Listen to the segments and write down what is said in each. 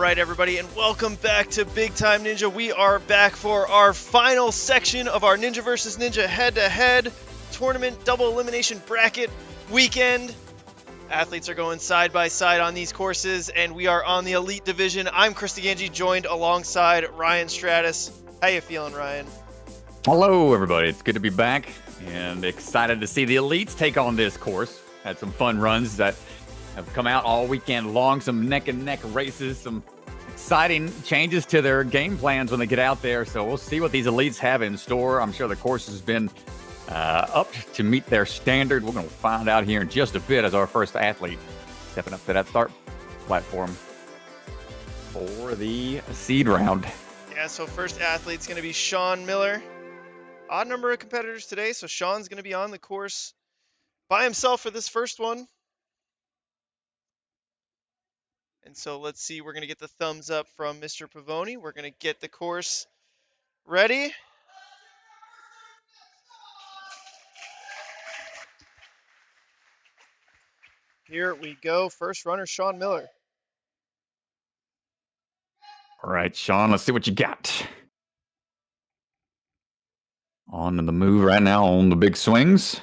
right, everybody, and welcome back to Big Time Ninja. We are back for our final section of our Ninja vs. Ninja head-to-head tournament double elimination bracket weekend. Athletes are going side by side on these courses, and we are on the elite division. I'm Chris DeGangi, joined alongside Ryan Stratus. How you feeling, Ryan? Hello, everybody. It's good to be back and excited to see the elites take on this course. Had some fun runs that have come out all weekend long, some neck-and-neck races, some exciting changes to their game plans when they get out there. So we'll see what these elites have in store. I'm sure the course has been up to meet their standard. We're going to find out here in just a bit as our first athlete stepping up to that start platform for the seed round. Yeah, so first athlete's going to be Sean Miller. Odd number of competitors today, so Sean's going to be on the course by himself for this first one. And so let's see, we're going to get the thumbs up from Mr. Pavoni. We're going to get the course ready. Here we go. First runner, Sean Miller. All right, Sean, let's see what you got. On the move right now on the big swings.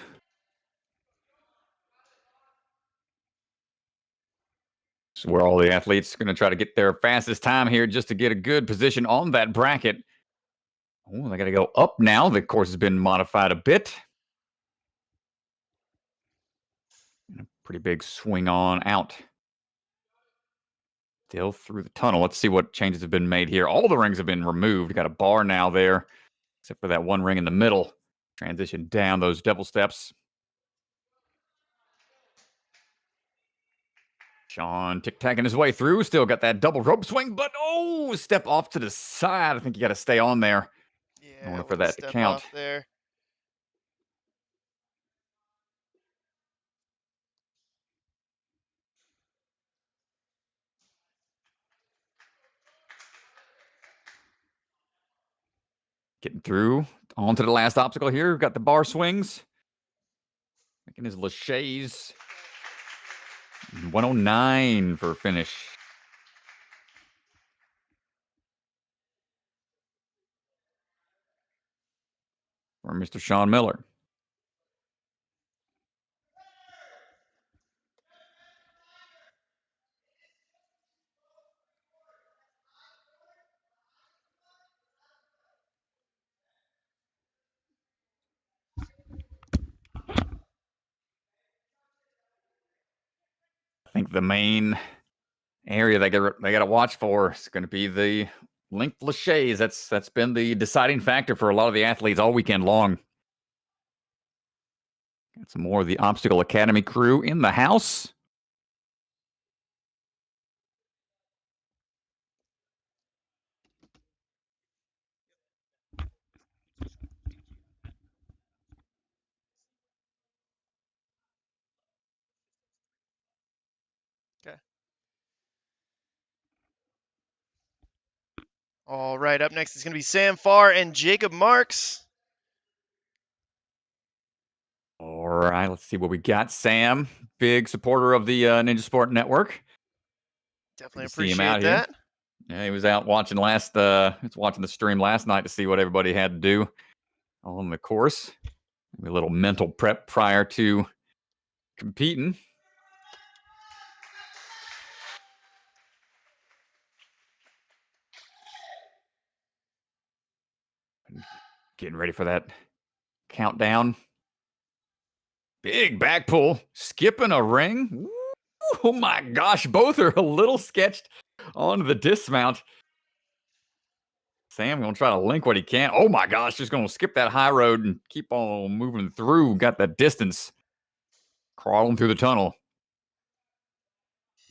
So where all the athletes are going to try to get their fastest time here just to get a good position on that bracket. Oh, they got to go up now. The course has been modified a bit. And a pretty big swing on out. Still through the tunnel. Let's see what changes have been made here. All the rings have been removed. Got a bar now there, except for that one ring in the middle. Transition down those double steps. Sean tic-tacking his way through. Still got that double rope swing, but oh, step off to the side. I think you got to stay on there. Yeah, in order for that to count. off there. Getting through onto the last obstacle here. Got the bar swings. Making his laches. 109 for finish. For Mr. Sean Miller. I think the main area they got to watch for is going to be the linked laches. That's been the deciding factor for a lot of the athletes all weekend long. Got some more of the Obstacle Academy crew in the house. Okay. All right, up next is going to be Sam Farr and Jacob Marks. All right, let's see what we got. Sam, big supporter of the Ninja Sport Network. Definitely appreciate that. Here. Yeah, he was out watching watching the stream last night to see what everybody had to do on the course. A little mental prep prior to competing. Getting ready for that countdown. Big back pull, skipping a ring. Oh my gosh, both are a little sketched on the dismount. Sam gonna try to link what he can. Oh my gosh, just gonna skip that high road and keep on moving through. Got that distance. Crawling through the tunnel.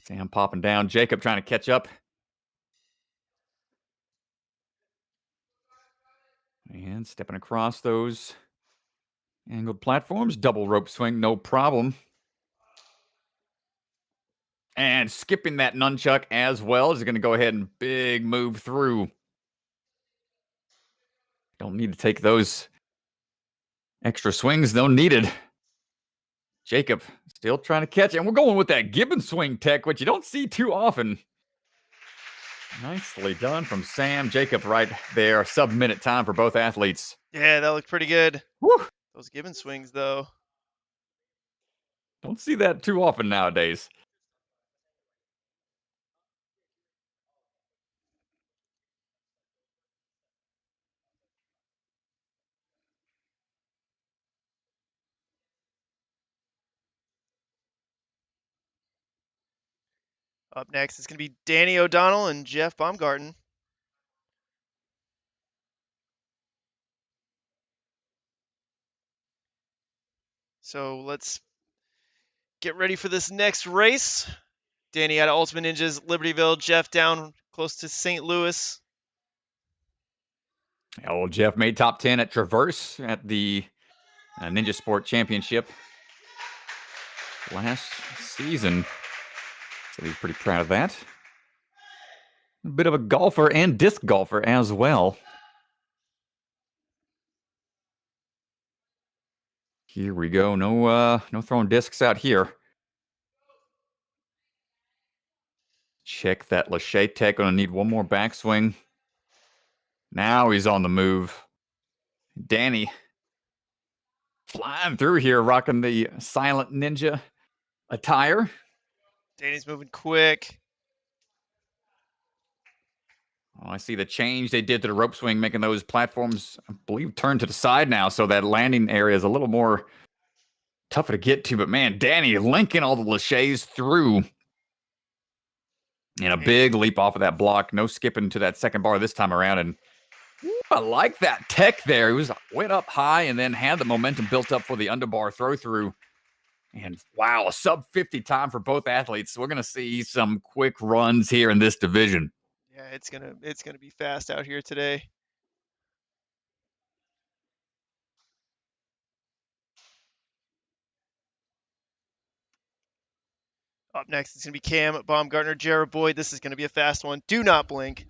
Sam popping down. Jacob trying to catch up. And stepping across those angled platforms. Double rope swing, no problem. And skipping that nunchuck as well. Is going to go ahead and big move through. Don't need to take those extra swings, though, needed. Jacob still trying to catch it. And we're going with that Gibbon swing tech, which you don't see too often. Nicely done from Sam. Jacob right there. Sub-minute time for both athletes. Yeah, that looked pretty good. Woo! Those given swings, though. Don't see that too often nowadays. Up next, it's going to be Danny O'Donnell and Jeff Baumgarten. So let's get ready for this next race. Danny out of Ultimate Ninjas, Libertyville. Jeff down close to St. Louis. Old Jeff made top 10 at Traverse at the Ninja Sport Championship last season. So he's pretty proud of that. A bit of a golfer and disc golfer as well. Here we go. No throwing discs out here. Check that Lachey Tech. Gonna need one more backswing. Now he's on the move. Danny flying through here, rocking the Silent Ninja attire. Danny's moving quick. Oh, I see the change they did to the rope swing, making those platforms, I believe, turn to the side now, so that landing area is a little more tougher to get to. But man, Danny linking all the Lachays through. And a big leap off of that block. No skipping to that second bar this time around. And I like that tech there. He went up high and then had the momentum built up for the underbar throw through. And wow, a sub 50 time for both athletes. So we're gonna see some quick runs here in this division. Yeah, it's gonna be fast out here today. Up next, it's gonna be Cam Baumgartner, Jared Boyd. This is gonna be a fast one. Do not blink.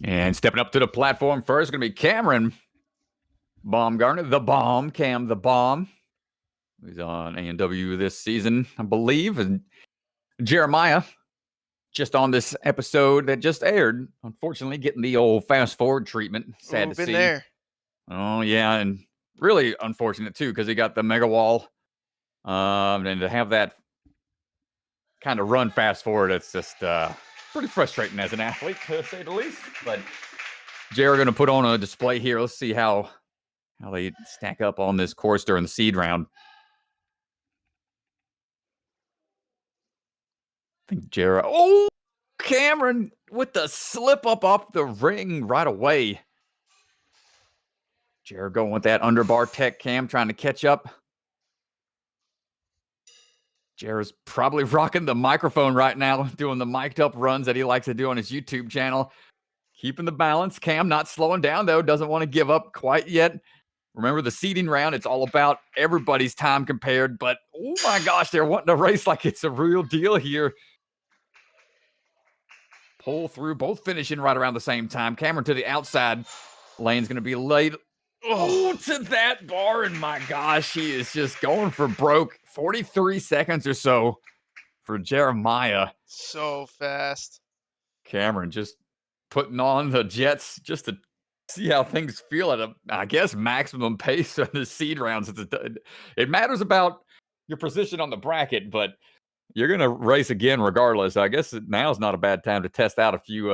And stepping up to the platform first, going to be Cameron Baumgartner, the bomb, Cam the bomb. He's on A&W this season, I believe. And Jeremiah, just on this episode that just aired, unfortunately getting the old fast forward treatment. Sad to been see. there. Oh, yeah, and really unfortunate, too, because he got the mega wall. And to have that kind of run fast forward, it's just pretty frustrating as an athlete, to say the least. But Jared going to put on a display here. Let's see how they stack up on this course during the seed round. I think Jared. Oh, Cameron with the slip up off the ring right away. Jared going with that underbar tech, Cam trying to catch up. Jared's probably rocking the microphone right now, doing the mic'd up runs that he likes to do on his YouTube channel. Keeping the balance. Cam not slowing down, though. Doesn't want to give up quite yet. Remember the seeding round, it's all about everybody's time compared. But, oh my gosh, they're wanting to race like it's a real deal here. Pull through, both finishing right around the same time. Cameron to the outside. Lane's going to be late. Oh, to that bar, and my gosh, he is just going for broke. 43 seconds or so for Jeremiah. So fast. Cameron just putting on the jets just to see how things feel at I guess, maximum pace on the seed rounds. It matters about your position on the bracket, but you're going to race again regardless. I guess now's not a bad time to test out a few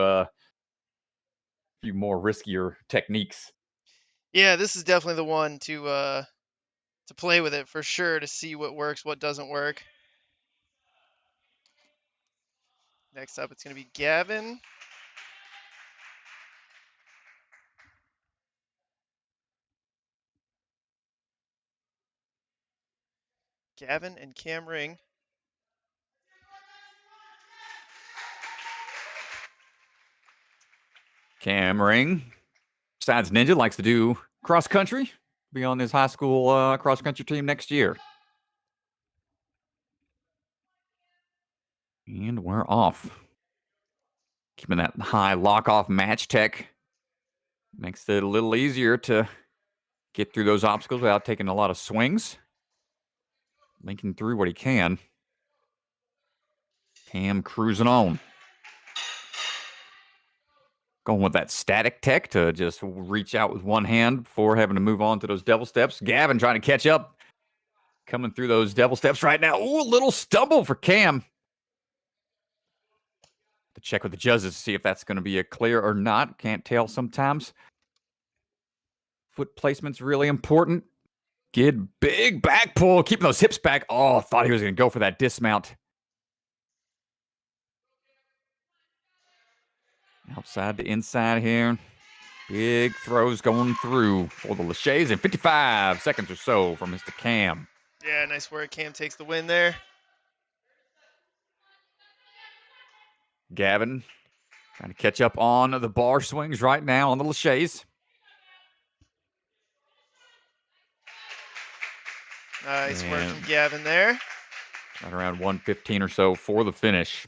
more riskier techniques. Yeah, this is definitely the one to play with it for sure, to see what works, what doesn't work. Next up, it's going to be Gavin. Gavin and Cam Ring. Cam Ring, besides Ninja, likes to do cross country. Be on his high school cross country team next year. And we're off. Keeping that high lock off match tech makes it a little easier to get through those obstacles without taking a lot of swings. Linking through what he can. Cam cruising on. Going with that static tech to just reach out with one hand before having to move on to those devil steps. Gavin trying to catch up. Coming through those devil steps right now. Ooh, a little stumble for Cam. To check with the judges to see if that's going to be a clear or not. Can't tell sometimes. Foot placement's really important. Get big back pull. Keeping those hips back. Oh, thought he was going to go for that dismount. Outside to inside here. Big throws going through for the Lachey's in 55 seconds or so from Mr. Cam. Yeah, nice work. Cam takes the win there. Gavin trying to catch up on the bar swings right now on the Lachey's. Nice work from Gavin there. Right around 115 or so for the finish.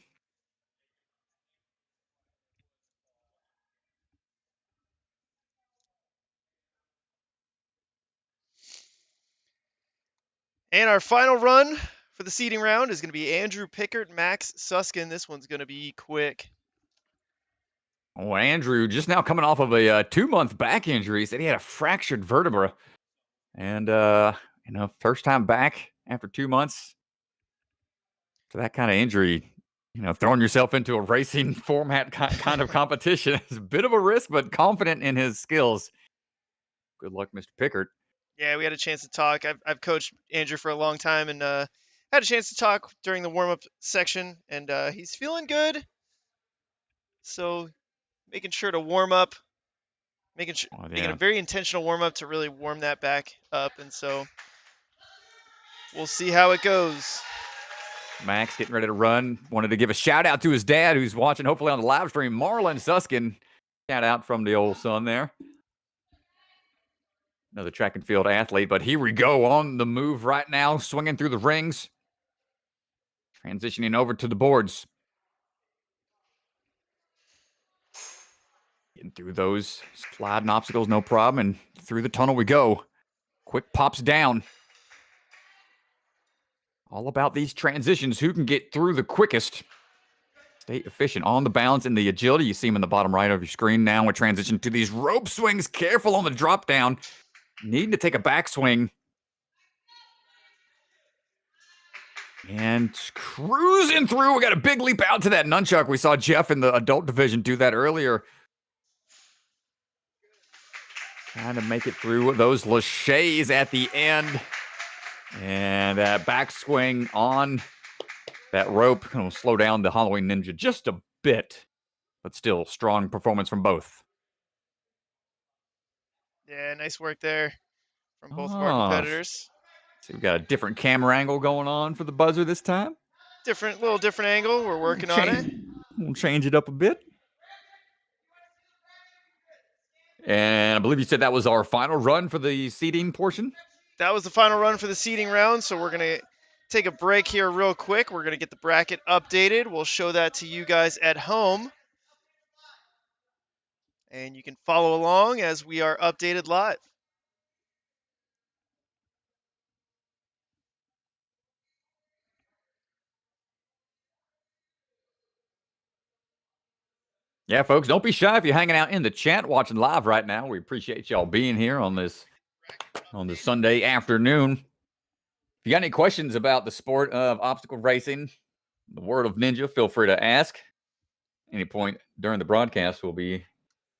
And our final run for the seeding round is going to be Andrew Pickert, Max Suskin. This one's going to be quick. Oh, Andrew just now coming off of a 2-month back injury. Said he had a fractured vertebra. And, first time back after 2 months to that kind of injury. Throwing yourself into a racing format kind of competition is a bit of a risk, but confident in his skills. Good luck, Mr. Pickert. Yeah, we had a chance to talk. I've coached Andrew for a long time and had a chance to talk during the warm-up section, and he's feeling good. So making sure to warm up, making a very intentional warm-up to really warm that back up, and so we'll see how it goes. Max getting ready to run. Wanted to give a shout out to his dad who's watching hopefully on the live stream. Marlon Suskin. Shout out from the old son there. Another track and field athlete, but here we go on the move right now, swinging through the rings. Transitioning over to the boards. Getting through those sliding obstacles, no problem, and through the tunnel we go. Quick pops down. All about these transitions. Who can get through the quickest? Stay efficient on the balance and the agility. You see him in the bottom right of your screen now. We transition to these rope swings. Careful on the drop down. Needing to take a backswing. And cruising through. We got a big leap out to that nunchuck. We saw Jeff in the adult division do that earlier. Trying to make it through those Lachey's at the end. And that backswing on that rope. It'll slow down the Halloween Ninja just a bit. But still, strong performance from both. Yeah, nice work there from both of our competitors. So we've got a different camera angle going on for the buzzer this time. Little different angle. We're working on it. We'll change it up a bit. And I believe you said that was our final run for the seeding portion. That was the final run for the seeding round, so we're going to take a break here real quick. We're going to get the bracket updated. We'll show that to you guys at home. And you can follow along as we are updated live. Yeah, folks, don't be shy if you're hanging out in the chat watching live right now. We appreciate y'all being here on this Sunday afternoon. If you got any questions about the sport of obstacle racing, the world of Ninja, feel free to ask. Any point during the broadcast, we'll be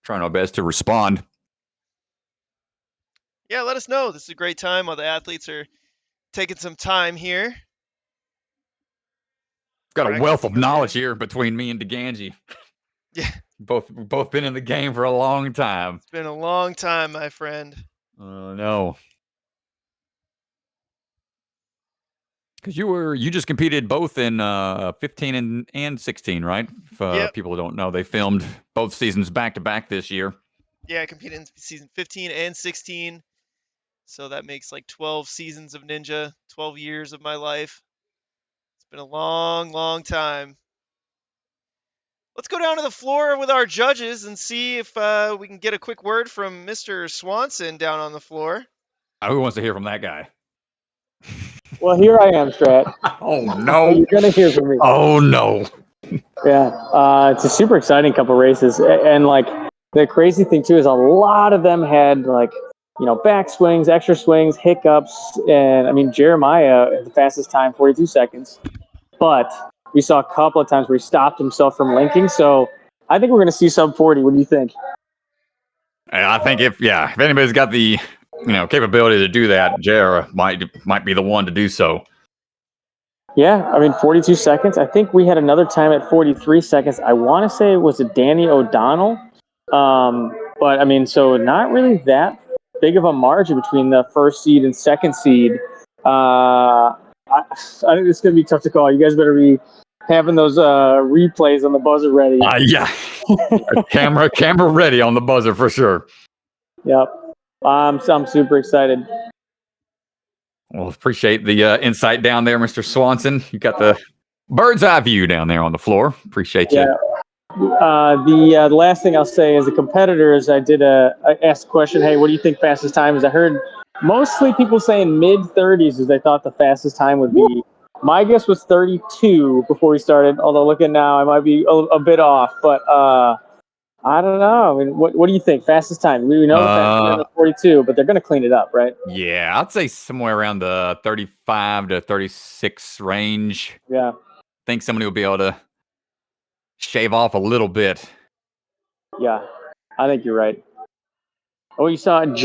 trying our best to respond. Yeah, let us know. This is a great time while the athletes are taking some time here. Got a wealth of knowledge here between me and DeGangi. Yeah. Both been in the game for a long time. It's been a long time, my friend. No. Because you just competed both in 15 and 16, right? Yep. People who don't know, they filmed both seasons back to back this year. Yeah, I competed in season 15 and 16. So that makes like 12 seasons of Ninja, 12 years of my life. It's been a long, long time. Let's go down to the floor with our judges and see if we can get a quick word from Mr. Swanson down on the floor. Who wants to hear from that guy? Well, here I am, Strat. Oh, So no. you're gonna hear from me. Oh, no. Yeah, it's a super exciting couple races, and like the crazy thing too is a lot of them had like back swings, extra swings, hiccups, and I mean Jeremiah at the fastest time 42 seconds, but we saw a couple of times where he stopped himself from linking. So I think we're gonna see sub 40. What do you think? I think if anybody's got the capability to do that, Jer might be the one to do so. Yeah, I mean 42 seconds. I think we had another time at 43 seconds. I want to say was it Danny O'Donnell, but I mean so not really that big of a margin between the first seed and second seed. I think it's gonna be tough to call. You guys better be having those replays on the buzzer ready. Yeah, camera ready on the buzzer for sure. Yep, I'm super excited. Well, appreciate the insight down there, Mr. Swanson. You got the bird's eye view down there on the floor. Appreciate you. Yeah. The last thing I'll say is the competitors. I asked the question, hey, what do you think fastest time is? I heard mostly people saying mid 30s as they thought the fastest time would be. My guess was 32 before we started, although looking now, I might be a bit off. But I don't know. I mean, what do you think? Fastest time? We know the fastest time is 42, but they're going to clean it up, right? Yeah, I'd say somewhere around the 35 to 36 range. Yeah. I think somebody will be able to shave off a little bit. Yeah, I think you're right. Oh, you saw on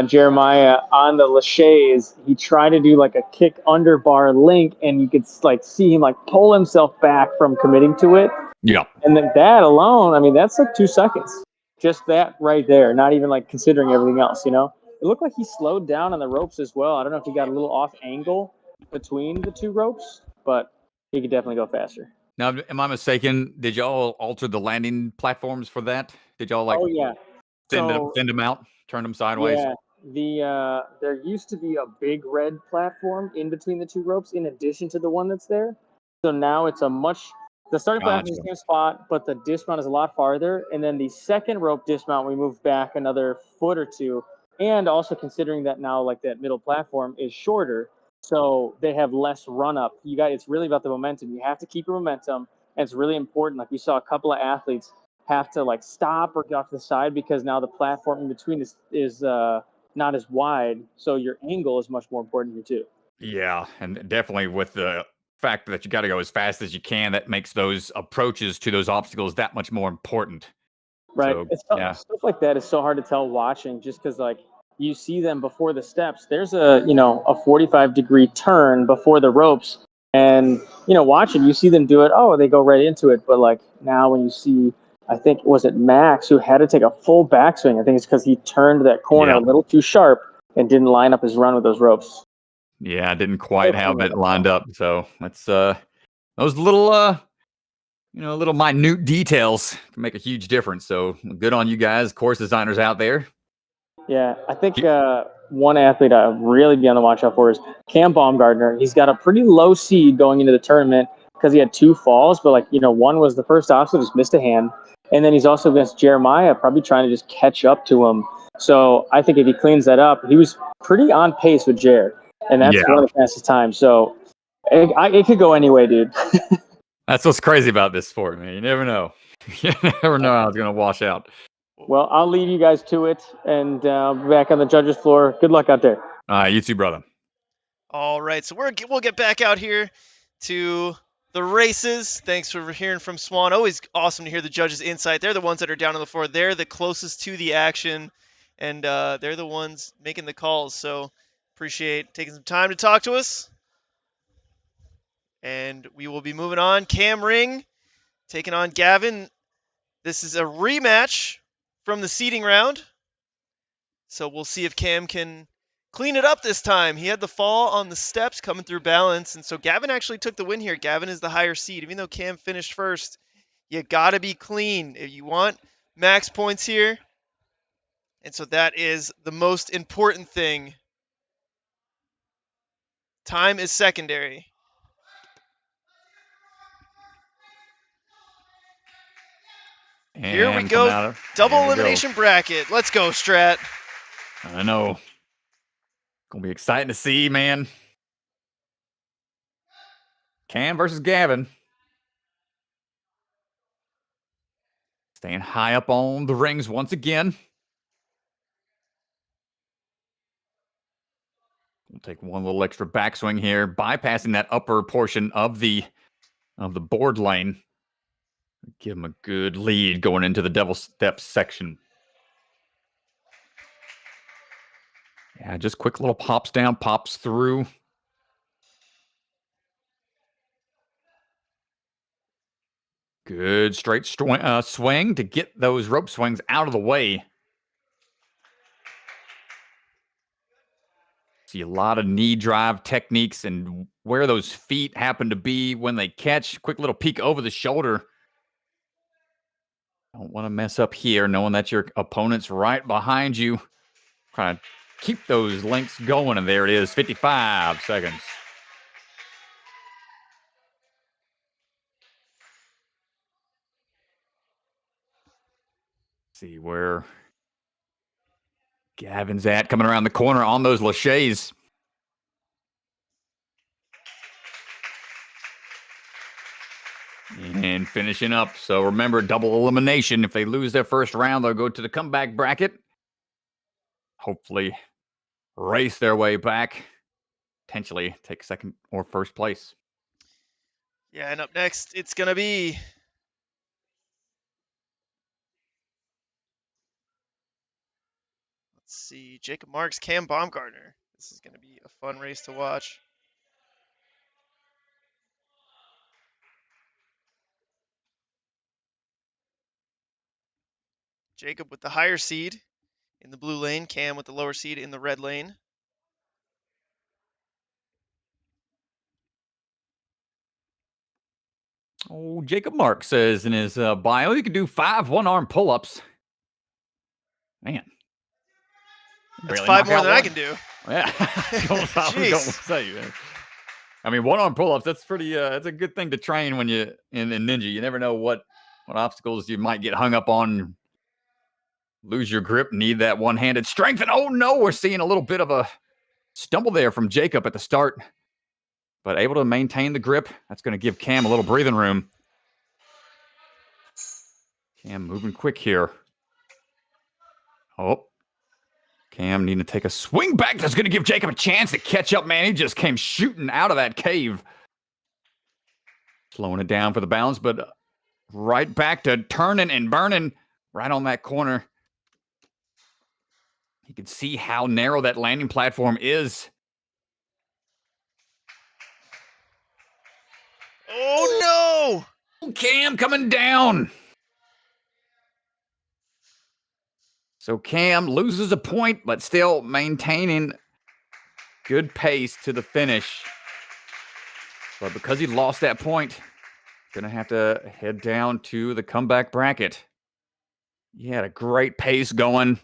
Jeremiah on the Lachey's. He tried to do like a kick under bar link, and you could like see him like pull himself back from committing to it. Yeah. And then that alone, I mean, that's like 2 seconds. Just that right there, not even like considering everything else, It looked like he slowed down on the ropes as well. I don't know if he got a little off angle between the two ropes, but he could definitely go faster. Now, am I mistaken? Did y'all alter the landing platforms for that? Did y'all Oh, yeah. thin them out, turn them sideways? Yeah, there used to be a big red platform in between the two ropes in addition to the one that's there. So now it's the starting platform is the same spot, but the dismount is a lot farther. And then the second rope dismount, we moved back another foot or two. And also considering that now like that middle platform is shorter, so they have less run up. It's really about the momentum. You have to keep your momentum. And it's really important. Like we saw a couple of athletes have to like stop or get off to the side because now the platform in between is not as wide, so your angle is much more important here too. Yeah, and definitely with the fact that you got to go as fast as you can, that makes those approaches to those obstacles that much more important. Right. So, stuff like that is so hard to tell watching, just because like you see them before the steps. There's a 45-degree turn before the ropes, and watching you see them do it. Oh, they go right into it. But like now when you see, I think was it Max who had to take a full backswing. I think it's because he turned that corner a little too sharp and didn't line up his run with those ropes. Yeah, I didn't quite have it lined up. So that's those little little minute details can make a huge difference. So good on you guys, course designers out there. Yeah, I think one athlete I'd really be on the watch out for is Cam Baumgartner. He's got a pretty low seed going into the tournament because he had 2 falls, but one was the first obstacle, just missed a hand. And then he's also against Jeremiah, probably trying to just catch up to him. So I think if he cleans that up, he was pretty on pace with Jared. And that's one of the fastest times. So it could go any way, dude. That's what's crazy about this sport, man. You never know. You never know how it's going to wash out. Well, I'll leave you guys to it, and I'll be back on the judges' floor. Good luck out there. You too, brother. All right, so we'll get back out here to the races. Thanks for hearing from Swan. Always awesome to hear the judges' insight. They're the ones that are down on the floor. They're the closest to the action, and they're the ones making the calls. So appreciate taking some time to talk to us. And we will be moving on. Cam Ring taking on Gavin. This is a rematch from the seeding round. So we'll see if Cam can clean it up this time. He had the fall on the steps coming through balance. And so Gavin actually took the win here. Gavin is the higher seed. Even though Cam finished first, you got to be clean if you want max points here. And so that is the most important thing. Time is secondary. And here we go. Double elimination bracket. Let's go, Strat. I know. Gonna be exciting to see, man. Cam versus Gavin. Staying high up on the rings once again. We'll take one little extra backswing here, bypassing that upper portion of the board lane. Give him a good lead going into the Devil Steps section. Yeah, just quick little pops down, pops through. Good straight swing to get those rope swings out of the way. See a lot of knee drive techniques and where those feet happen to be when they catch. Quick little peek over the shoulder. Don't want to mess up here, knowing that your opponent's right behind you. Trying to keep those links going, and there it is, 55 seconds. See where Gavin's at, coming around the corner on those laches. And finishing up. So remember, double elimination. If they lose their first round, they'll go to the comeback bracket. Hopefully race their way back. Potentially take second or first place. Yeah, and up next, it's going to be... Let's see, Jacob Marks, Cam Baumgartner. This is going to be a fun race to watch. Jacob with the higher seed in the blue lane, Cam with the lower seed in the red lane. Oh, Jacob Mark says in his bio, you can do 5 one-arm pull-ups. Man. That's 5 more than I can do. Yeah. I was going to say, man. I mean, one-arm pull-ups, that's pretty, that's a good thing to train when you in Ninja. You never know what obstacles you might get hung up on, lose your grip, need that one-handed strength. And oh no, we're seeing a little bit of a stumble there from Jacob at the start, but able to maintain the grip. That's going to give Cam a little breathing room. Cam moving quick here. Oh, Cam needing to take a swing back. That's going to give Jacob a chance to catch up, man. He just came shooting out of that cave. Slowing it down for the balance, but right back to turning and burning right on that corner. You can see how narrow that landing platform is. Oh, no! Cam coming down. So Cam loses a point, but still maintaining good pace to the finish. But because he lost that point, going to have to head down to the comeback bracket. He had a great pace going.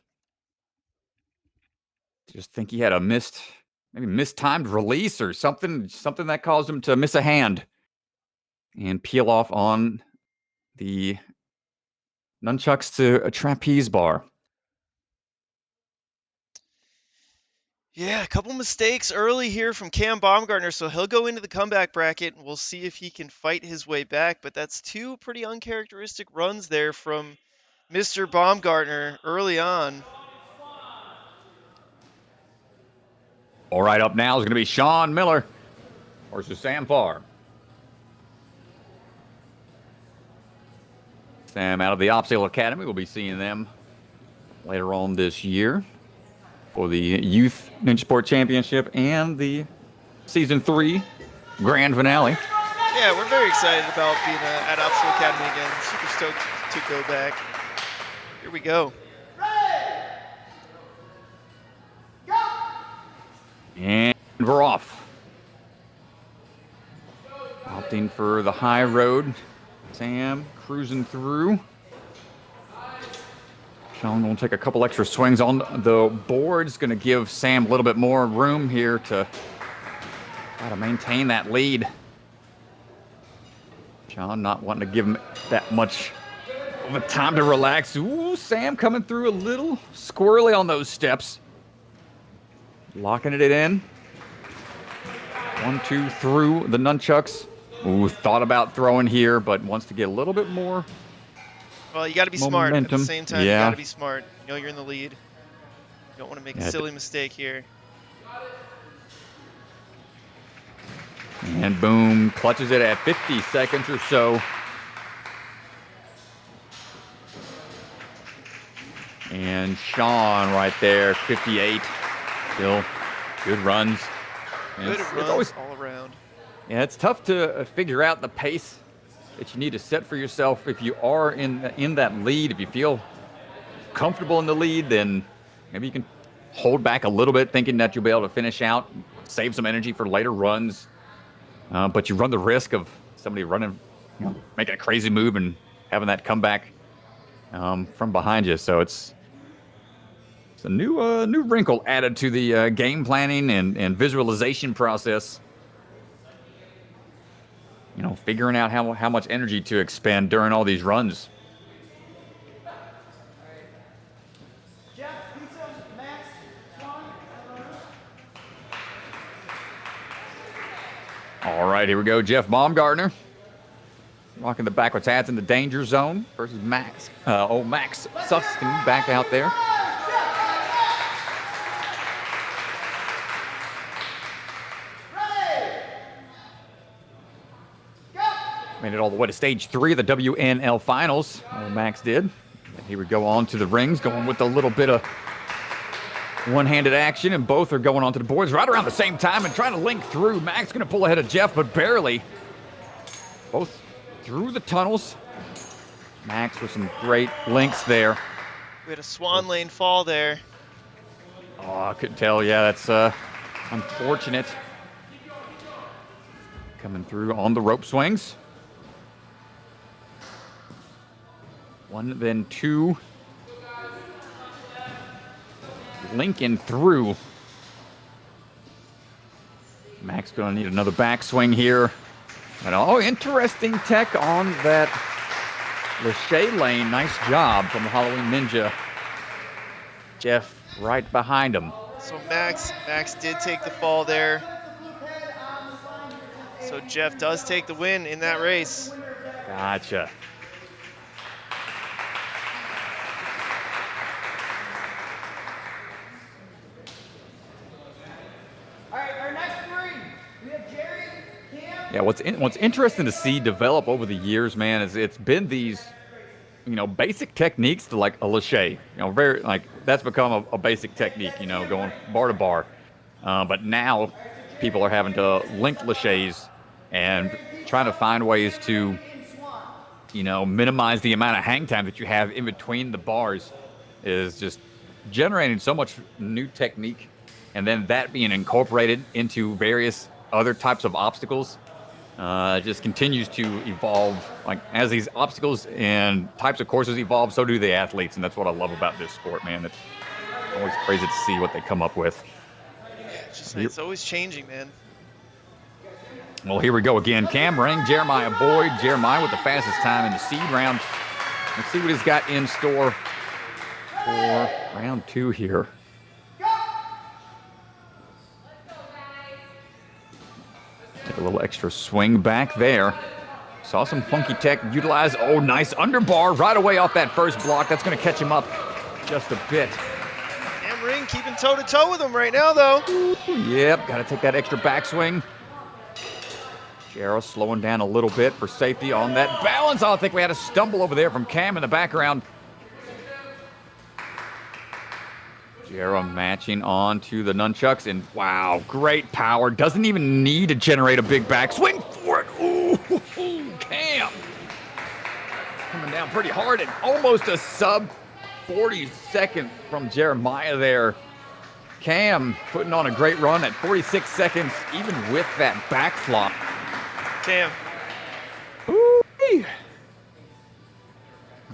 Just think he had a maybe mistimed release or something that caused him to miss a hand and peel off on the nunchucks to a trapeze bar. Yeah, a couple mistakes early here from Cam Baumgartner, so he'll go into the comeback bracket, and we'll see if he can fight his way back. But that's 2 pretty uncharacteristic runs there from Mr. Baumgartner early on. All right, up now is going to be Sean Miller versus Sam Farr. Sam out of the Opsail Academy. We'll be seeing them later on this year for the Youth Ninja Sport Championship and the Season 3 Grand Finale. Yeah, we're very excited about being at Opsail Academy again. Super stoked to go back. Here we go. And we're off. Opting for the high road. Sam cruising through. Sean will take a couple extra swings on the boards. Going to give Sam a little bit more room here to try to maintain that lead. Sean not wanting to give him that much of a time to relax. Ooh, Sam coming through a little squirrely on those steps. locking it in. 1, 2 through the nunchucks. Ooh, thought about throwing here, but wants to get a little bit more. Well, you got to be smart. At the Momentum. same time, you Yeah. got to be smart. You know you're in the lead. You don't want to make a silly mistake here. And boom, clutches it at 50 seconds or so. And Sean right there, 58. Still good runs. And Good it's runs always, all around. yeah, it's tough to figure out the pace that you need to set for yourself if you are in that lead. If you feel comfortable in the lead, then maybe you can hold back a little bit, thinking that you'll be able to finish out, save some energy for later runs. But you run the risk of somebody running, making a crazy move and having that comeback from behind you. So it's a new wrinkle added to the game planning and visualization process. You know, figuring out how much energy to expend during all these runs. All right, here we go. Jeff Baumgartner rocking the backwards hats in the danger zone versus Max. Max Suskin back out there. Made it all the way to stage 3 of the WNL finals. Max did. And he would go on to the rings, going with a little bit of one-handed action, and both are going onto the boards right around the same time and trying to link through. Max going to pull ahead of Jeff, but barely. Both through the tunnels. Max with some great links there. We had a swan lane fall there. Oh, I couldn't tell. Yeah, that's unfortunate. Coming through on the rope swings. 1, then 2. Linking through. Max going to need another backswing here. But interesting tech on that Lachey lane. Nice job from the Halloween Ninja. Jeff right behind him. So Max did take the fall there. So Jeff does take the win in that race. Gotcha. Yeah, what's interesting to see develop over the years, man, is it's been these, basic techniques to like a Lachey. Very that's become a basic technique, going bar to bar. But now people are having to link Lacheys and trying to find ways to, minimize the amount of hang time that you have in between the bars is just generating so much new technique, and then that being incorporated into various other types of obstacles. Just continues to evolve. Like as these obstacles and types of courses evolve, so do the athletes, and that's what I love about this sport, man. It's always crazy to see what they come up with. It's always changing, man. Well, here we go again. Cam Ring, Jeremiah Boyd. Jeremiah with the fastest time in the seed round. Let's see what he's got in store for round 2 here. Take a little extra swing back there. Saw some funky tech utilized. Oh, nice underbar right away off that first block. That's going to catch him up just a bit. Cam Ring keeping toe-to-toe with him right now, though. Yep, got to take that extra backswing. Jarrah slowing down a little bit for safety on that balance. Oh, I think we had a stumble over there from Cam in the background. Jarrah matching on to the nunchucks, and wow, great power. Doesn't even need to generate a big backswing for it. Ooh, Cam. Coming down pretty hard, and almost a sub 40-second from Jeremiah there. Cam putting on a great run at 46 seconds, even with that back flop. Cam. Ooh-wee.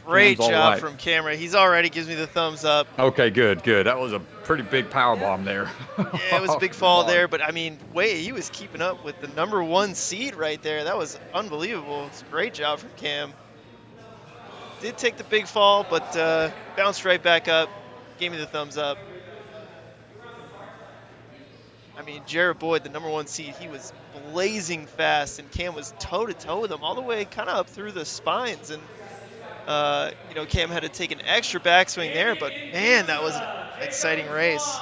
Great Cam's job right. from Camera. He's already gives me the thumbs up. Okay, good. That was a pretty big power bomb there. Yeah, it was a big fall there, but I mean, he was keeping up with the number 1 seed right there. That was unbelievable. It's a great job from Cam. Did take the big fall, but bounced right back up. Gave me the thumbs up. I mean, Jared Boyd, the #1 seed, he was blazing fast, and Cam was toe-to-toe with him all the way kind of up through the spines. And, Cam had to take an extra backswing there, but, man, that was an exciting race.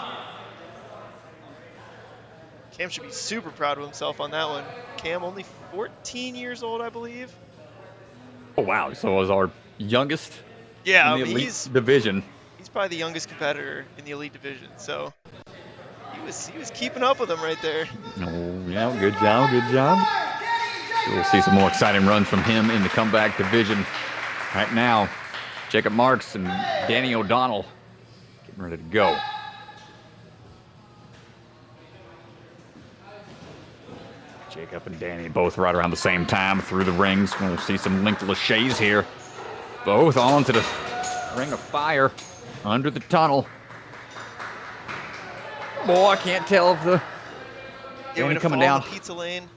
Cam should be super proud of himself on that one. Cam, only 14 years old, I believe. Oh, wow. So was our youngest Yeah, in the elite division. He's probably the youngest competitor in the elite division, so he was keeping up with him right there. Oh, yeah, good job, good job. So we'll see some more exciting runs from him in the comeback division. Right now, Jacob Marks and Danny O'Donnell getting ready to go. Jacob and Danny both right around the same time through the rings. We'll see some linked laches here. Both onto the ring of fire under the tunnel. Boy, I can't tell if the Danny coming down. The pizza lane.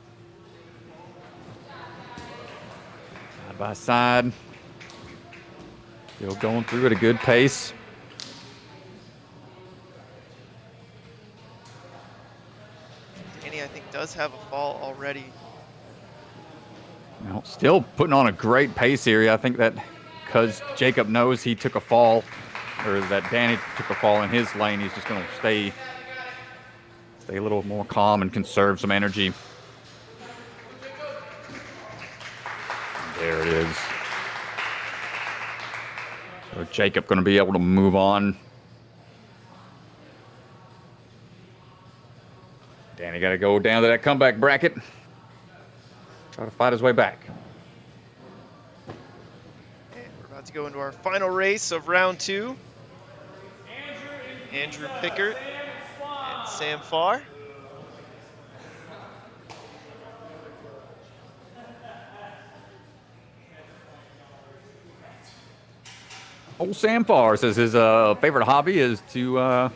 Side by side. Still going through at a good pace. Danny, I think, does have a fall already. Well, still putting on a great pace here. I think that because Jacob knows he took a fall, or that Danny took a fall in his lane, he's just going to stay a little more calm and conserve some energy. There it is. So Jacob going to be able to move on. Danny got to go down to that comeback bracket. Try to fight his way back. And we're about to go into our final race of round 2. Andrew Pickert and Sam Farr. Old Sam Farr says his favorite hobby is to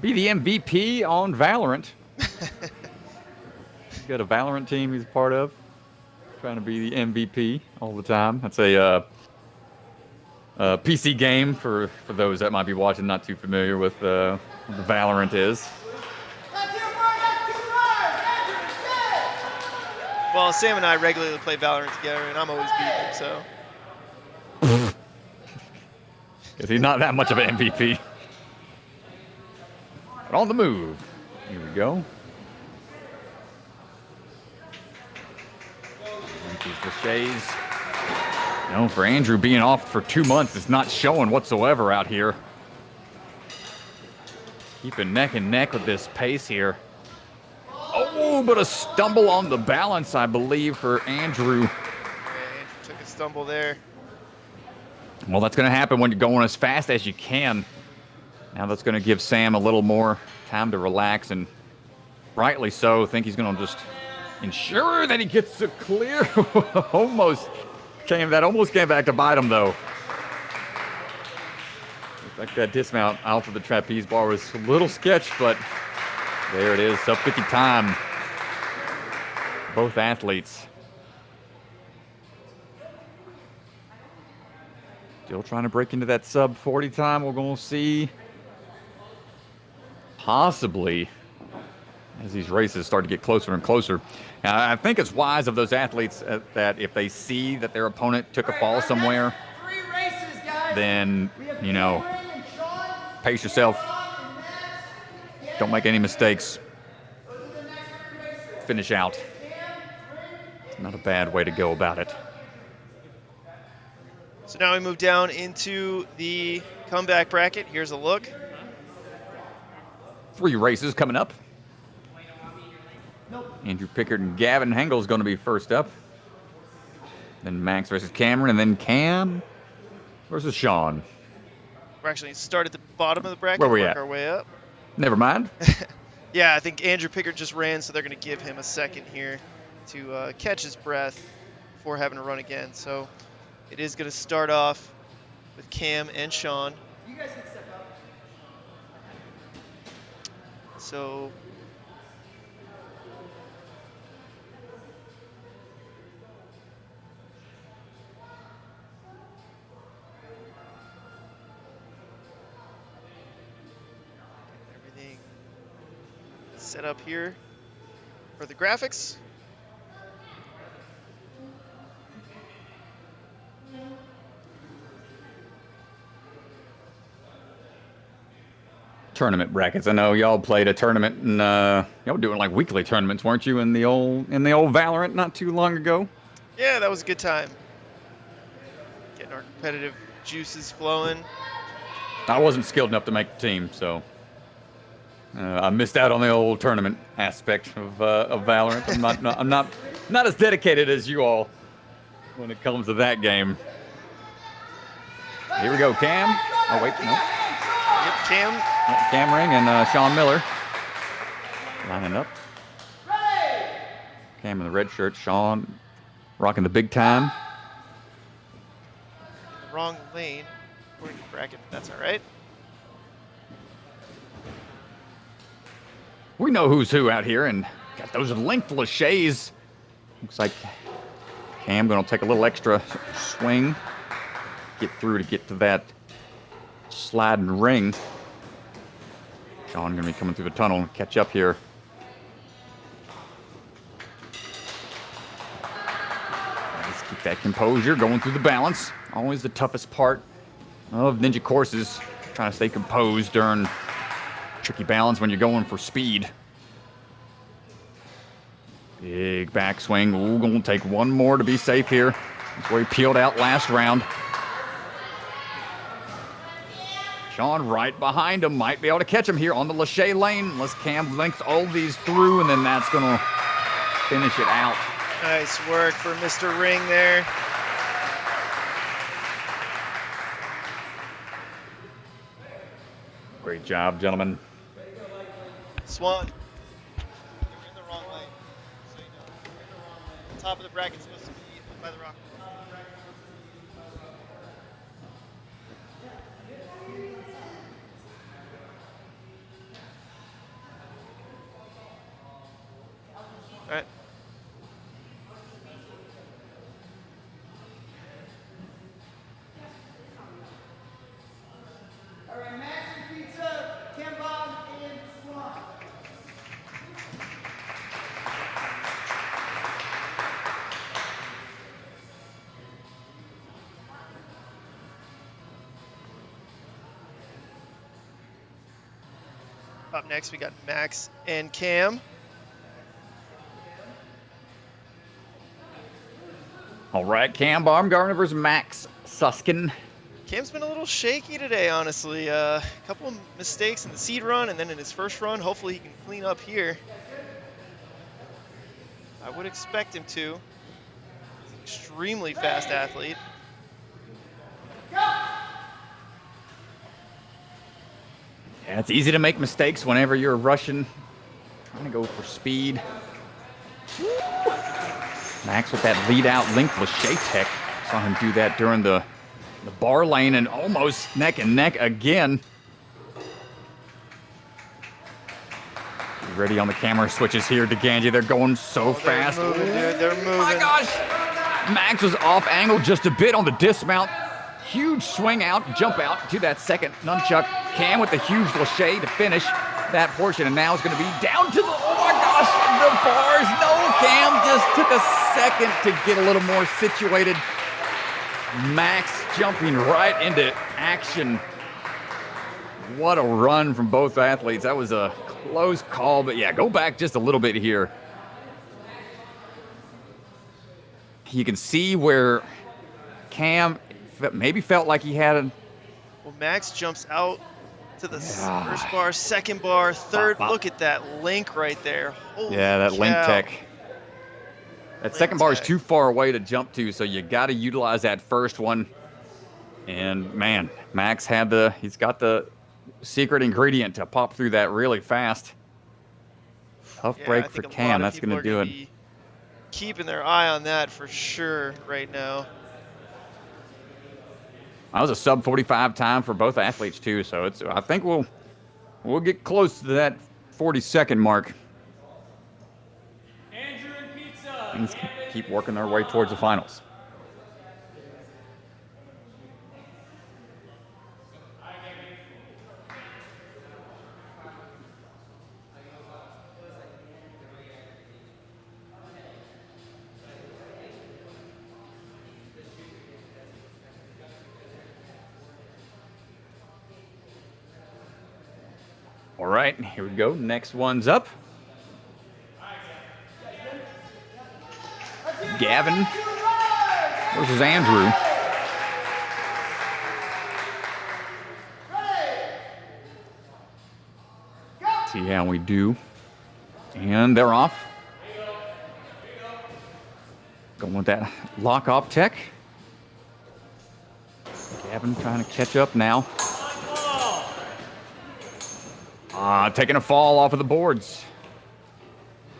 be the MVP on Valorant. He's got a Valorant team he's a part of, trying to be the MVP all the time. That's a PC game for those that might be watching, not too familiar with what Valorant is. Well, Sam and I regularly play Valorant together, and I'm always beating him, so. Because he's not that much of an MVP. But on the move. Here we go. Laches. For Andrew being off for 2 months, it's not showing whatsoever out here. Keeping neck and neck with this pace here. Oh, but a stumble on the balance, I believe, for Andrew. Yeah, Andrew took a stumble there. Well, that's going to happen when you're going as fast as you can. Now that's going to give Sam a little more time to relax, and rightly so. I think he's going to just ensure that he gets a clear. almost came back to bite him, though. Looks like that dismount out of the trapeze bar was a little sketch, but there it is, sub 50 time. Both athletes. Still trying to break into that sub 40 time. We're going to see possibly as these races start to get closer and closer. Now, I think it's wise of those athletes that if they see that their opponent took a fall somewhere, then, pace yourself. Don't make any mistakes. Finish out. It's not a bad way to go about it. So now we move down into the comeback bracket. Here's a look. 3 races coming up. Andrew Pickert and Gavin Hengel is going to be first up. Then Max versus Cameron, and then Cam versus Sean. We're actually start at the bottom of the bracket. Where we work at? Our way up. Never mind. Yeah, I think Andrew Pickert just ran, so they're going to give him a second here to catch his breath before having to run again. So it is going to start off with Cam and Sean. You guys can step up. So set up here for the graphics. Tournament brackets. I know y'all played a tournament, and y'all were doing like weekly tournaments, weren't you, in the old Valorant not too long ago? Yeah, that was a good time. Getting our competitive juices flowing. I wasn't skilled enough to make the team, so I missed out on the old tournament aspect of Valorant. I'm not as dedicated as you all when it comes to that game. Here we go, Cam. Oh wait, no. Yep, Cam. Cam Ring and Sean Miller lining up. Cam in the red shirt, Sean rocking the big time. In the wrong lane, according to bracket, but that's all right. We know who's who out here, and got those linked laches. Looks like Cam gonna take a little extra swing, get through to get to that sliding ring. Sean gonna be coming through the tunnel and catch up here. Let's keep that composure, going through the balance. Always the toughest part of ninja courses, trying to stay composed during tricky balance when you're going for speed. Big backswing. Ooh, gonna take one more to be safe here. That's where he peeled out last round. Sean right behind him, might be able to catch him here on the Lachey lane, unless Cam links all these through, and then that's gonna finish it out. Nice work for Mr. Ring there. Great job, gentlemen. Swan. You're in the wrong lane. So you know. The top of the bracket's supposed to be by the rock. All right. All right, Max and Pizza, Ken Bomb, and Swan. Up next, we got Max and Cam. All right, Cam Baumgartner versus Max Suskin. Cam's been a little shaky today, honestly. A couple of mistakes in the seed run, and then in his first run. Hopefully he can clean up here. I would expect him to. He's an extremely fast athlete. Yeah, it's easy to make mistakes whenever you're rushing, trying to go for speed. Max with that lead out link Lachey tech. Saw him do that during the bar lane and almost neck and neck again. Ready on the camera switches here to Ganji. They're going so fast. They're moving, dude. They're moving. My gosh! Max was off angle just a bit on the dismount. Huge swing out, jump out to that second nunchuck. Cam with the huge Lachey to finish that portion, and now it's going to be down to the, oh my gosh, the bars. No, Cam just took a second to get a little more situated. Max jumping right into action. What a run from both athletes. That was a close call, but yeah, go back just a little bit here. You can see where Cam maybe felt like he had a... Well, Max jumps out to the first bar, second bar, third. Look at that link right there. Holy that link cow. tech. That second bar is too far away to jump to, so you got to utilize that first one. And man, Max he's got the secret ingredient to pop through that really fast. Tough break for Cam. That's going to do it. Keeping their eye on that for sure right now. That was a sub 45 time for both athletes too, so I think we'll get close to that 40-second mark. Andrew and Pizza. Things keep working their way towards the finals. All right, here we go. Next one's up. Gavin versus Andrew. See how we do. And they're off. Going with that lock-off tech. Gavin trying to catch up now. Taking a fall off of the boards.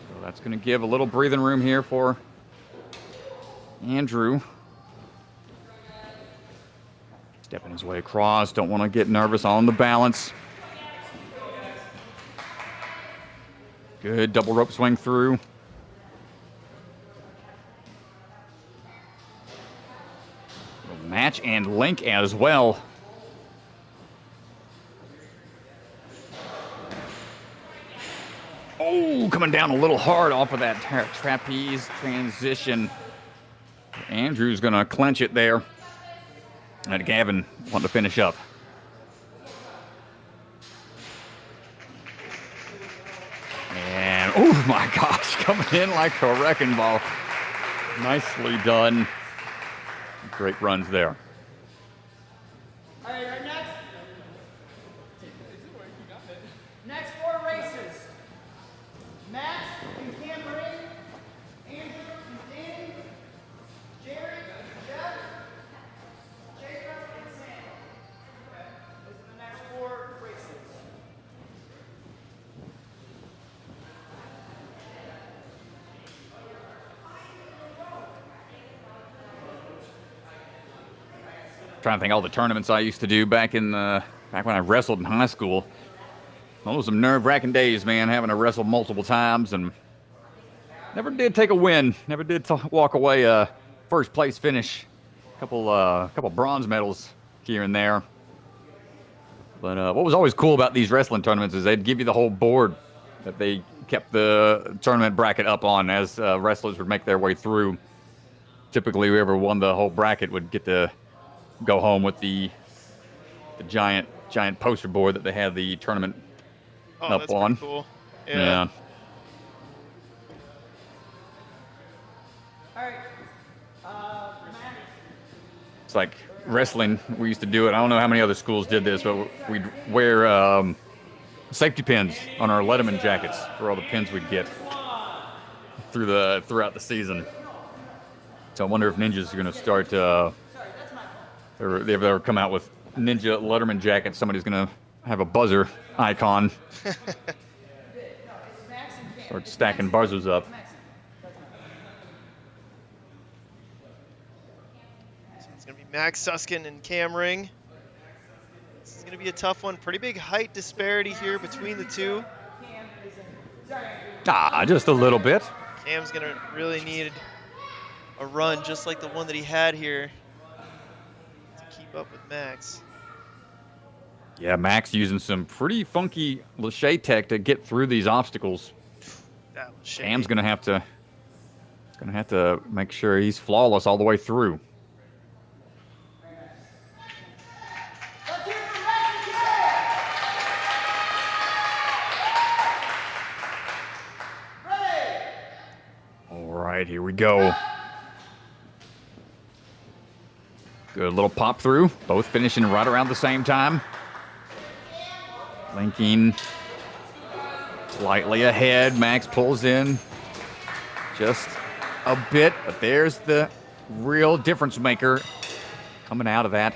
So that's going to give a little breathing room here for Andrew. Stepping his way across. Don't want to get nervous on the balance. Good double rope swing through. Match and link as well. Oh, coming down a little hard off of that trapeze transition. Andrew's going to clench it there. And Gavin wanting to finish up. And, oh my gosh, coming in like a wrecking ball. Nicely done. Great runs there. All right, next. Next 4 races. Max and Cameron, Andrew and Danny, Jerry, Jeff, Jacob, and Sam. Okay. Those are the next 4 races. Trying to think all the tournaments I used to do back when I wrestled in high school. Those were some nerve-wracking days, man, having to wrestle multiple times, and never did take a win. Never did walk away first place finish. Couple bronze medals here and there. But what was always cool about these wrestling tournaments is they'd give you the whole board that they kept the tournament bracket up on as wrestlers would make their way through. Typically, whoever won the whole bracket would get to go home with the giant poster board that they had the tournament up that's on. pretty cool. Yeah. All right. It's like wrestling. We used to do it. I don't know how many other schools did this, but we'd wear safety pins on our Letterman jackets for all the pins we'd get throughout the season. So I wonder if Ninja's going to start. If they ever come out with Ninja Letterman jackets, somebody's going to have a buzzer icon. Start stacking buzzers up. So it's going to be Max Suskin and Cam Ring. This is going to be a tough one. Pretty big height disparity here between the two. Just a little bit. Cam's going to really need a run just like the one that he had here to keep up with Max. Yeah, Max using some pretty funky Lachey tech to get through these obstacles. That was shady. Cam's gonna have to make sure he's flawless all the way through. All right, here we go. Good little pop through. Both finishing right around the same time. Linking slightly ahead. Max pulls in just a bit, but there's the real difference maker coming out of that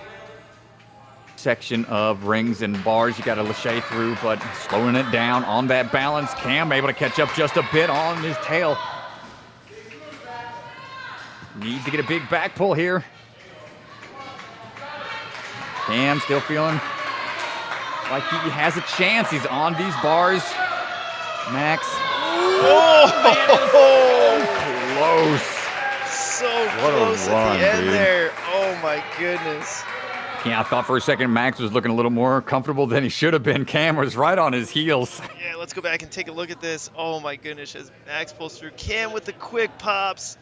section of rings and bars. You got to Lachey through, but slowing it down on that balance. Cam able to catch up just a bit on his tail. Needs to get a big back pull here. Cam still feeling like he has a chance. He's on these bars. Max. Oh, So close. so What a close run, at the end dude. there. Oh my goodness. Yeah, I thought for a second Max was looking a little more comfortable than he should have been. Cam was right on his heels. Yeah, let's go back and take a look at this. Oh my goodness, as Max pulls through. Cam with the quick pops.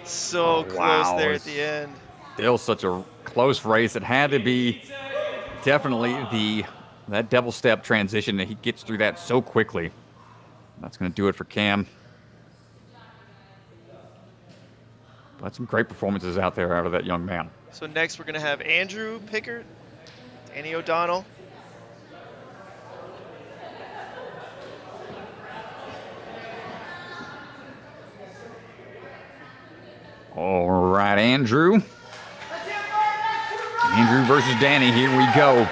So close there at the end. Still such a close race. It had to be definitely the That devil step transition, he gets through that so quickly. That's going to do it for Cam. But some great performances out there out of that young man. So next we're going to have Andrew Pickert, Danny O'Donnell. All right, Andrew. Andrew versus Danny. Here we go.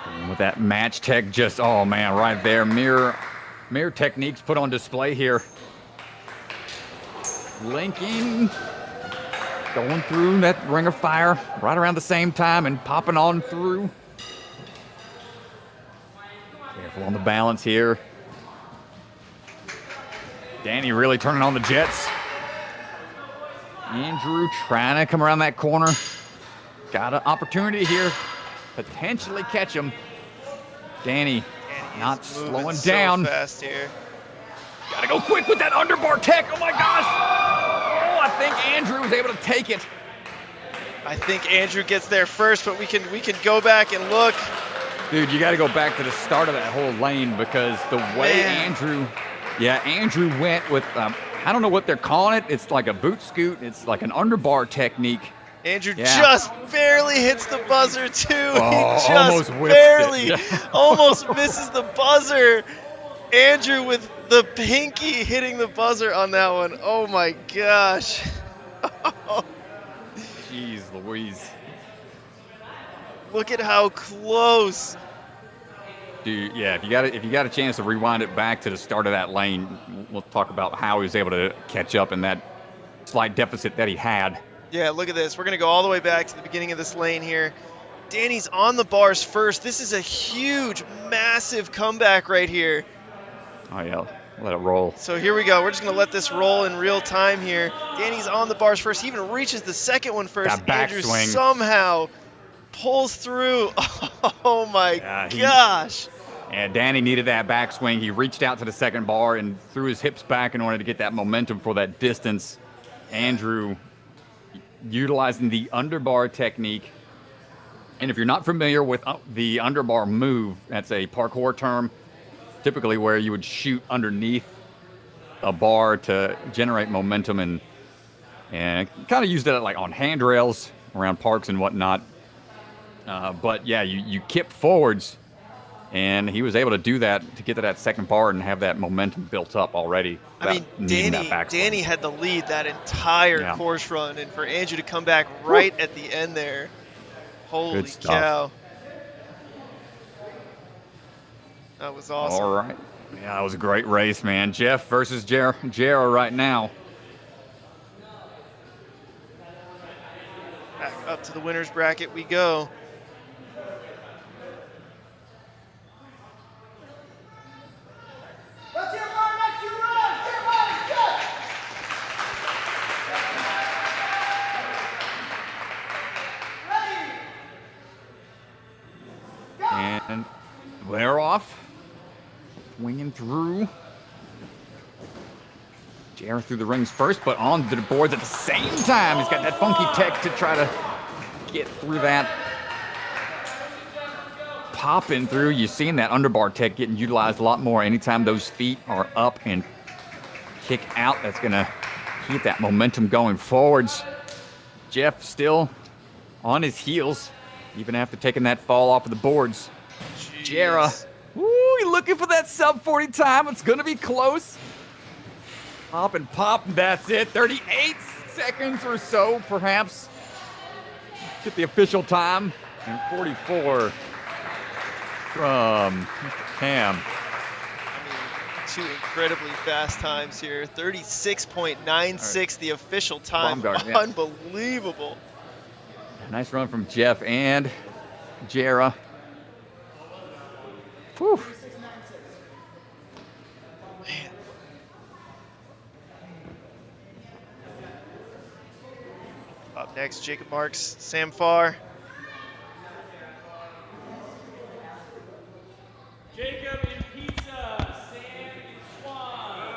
And with that match tech just, oh man, right there. Mirror techniques put on display here. Linking. Going through that ring of fire right around the same time and popping on through. Careful on the balance here. Danny really turning on the jets. Andrew trying to come around that corner. Got an opportunity here. Potentially catch him. Danny not slowing down. So fast here. Gotta go quick with that underbar tech. Oh my gosh. Oh, I think Andrew was able to take it. I think Andrew gets there first, but we can go back and look. Dude, you got to go back to the start of that whole lane because the way Andrew went with, I don't know what they're calling it. It's like a boot scoot. It's like an underbar technique. Andrew just barely hits the buzzer, too. Oh, he just barely almost misses the buzzer. Andrew with the pinky hitting the buzzer on that one. Oh, my gosh. Jeez Louise. Look at how close. Dude, yeah, if you got a chance to rewind it back to the start of that lane, we'll talk about how he was able to catch up in that slight deficit that he had. Yeah, look at this. We're going to go all the way back to the beginning of this lane here. Danny's on the bars first. This is a huge, massive comeback right here. Oh, yeah. Let it roll. So here we go. We're just going to let this roll in real time here. Danny's on the bars first. He even reaches the second one first. That back Andrew swing. somehow pulls through. Oh, my gosh. And Danny needed that backswing. He reached out to the second bar and threw his hips back in order to get that momentum for that distance. Andrew utilizing the underbar technique. And if you're not familiar with the underbar move, that's a parkour term, typically where you would shoot underneath a bar to generate momentum and kind of used it like on handrails around parks and whatnot. But yeah, you kip forwards, and he was able to do that to get to that second bar and have that momentum built up already. I mean, Danny had the lead that entire course run, and for Andrew to come back right at the end there, holy cow. That was awesome. All right. Yeah, that was a great race, man. Jeff versus Jera right now. Back up to the winner's bracket we go. Let's hear our next two runs. Everybody, go. Ready. Go. And we're off. Winging through. Jera through the rings first, but on the boards at the same time. He's got that funky tech to try to get through that. Popping through. You're seeing that underbar tech getting utilized a lot more anytime those feet are up and kick out. That's going to keep that momentum going forwards. Jeff still on his heels, even after taking that fall off of the boards. Jera. Woo, you're looking for that sub 40 time. It's going to be close. Pop and pop, and that's it. 38 seconds or so, perhaps. Get the official time. And 44 from Mr. Cam. I mean, two incredibly fast times here. 36.96, the official time. Unbelievable. Nice run from Jeff and Jera. Whew. Man. Up next, Jacob Marks, Sam Farr. Jacob in pizza, Sam in Swan.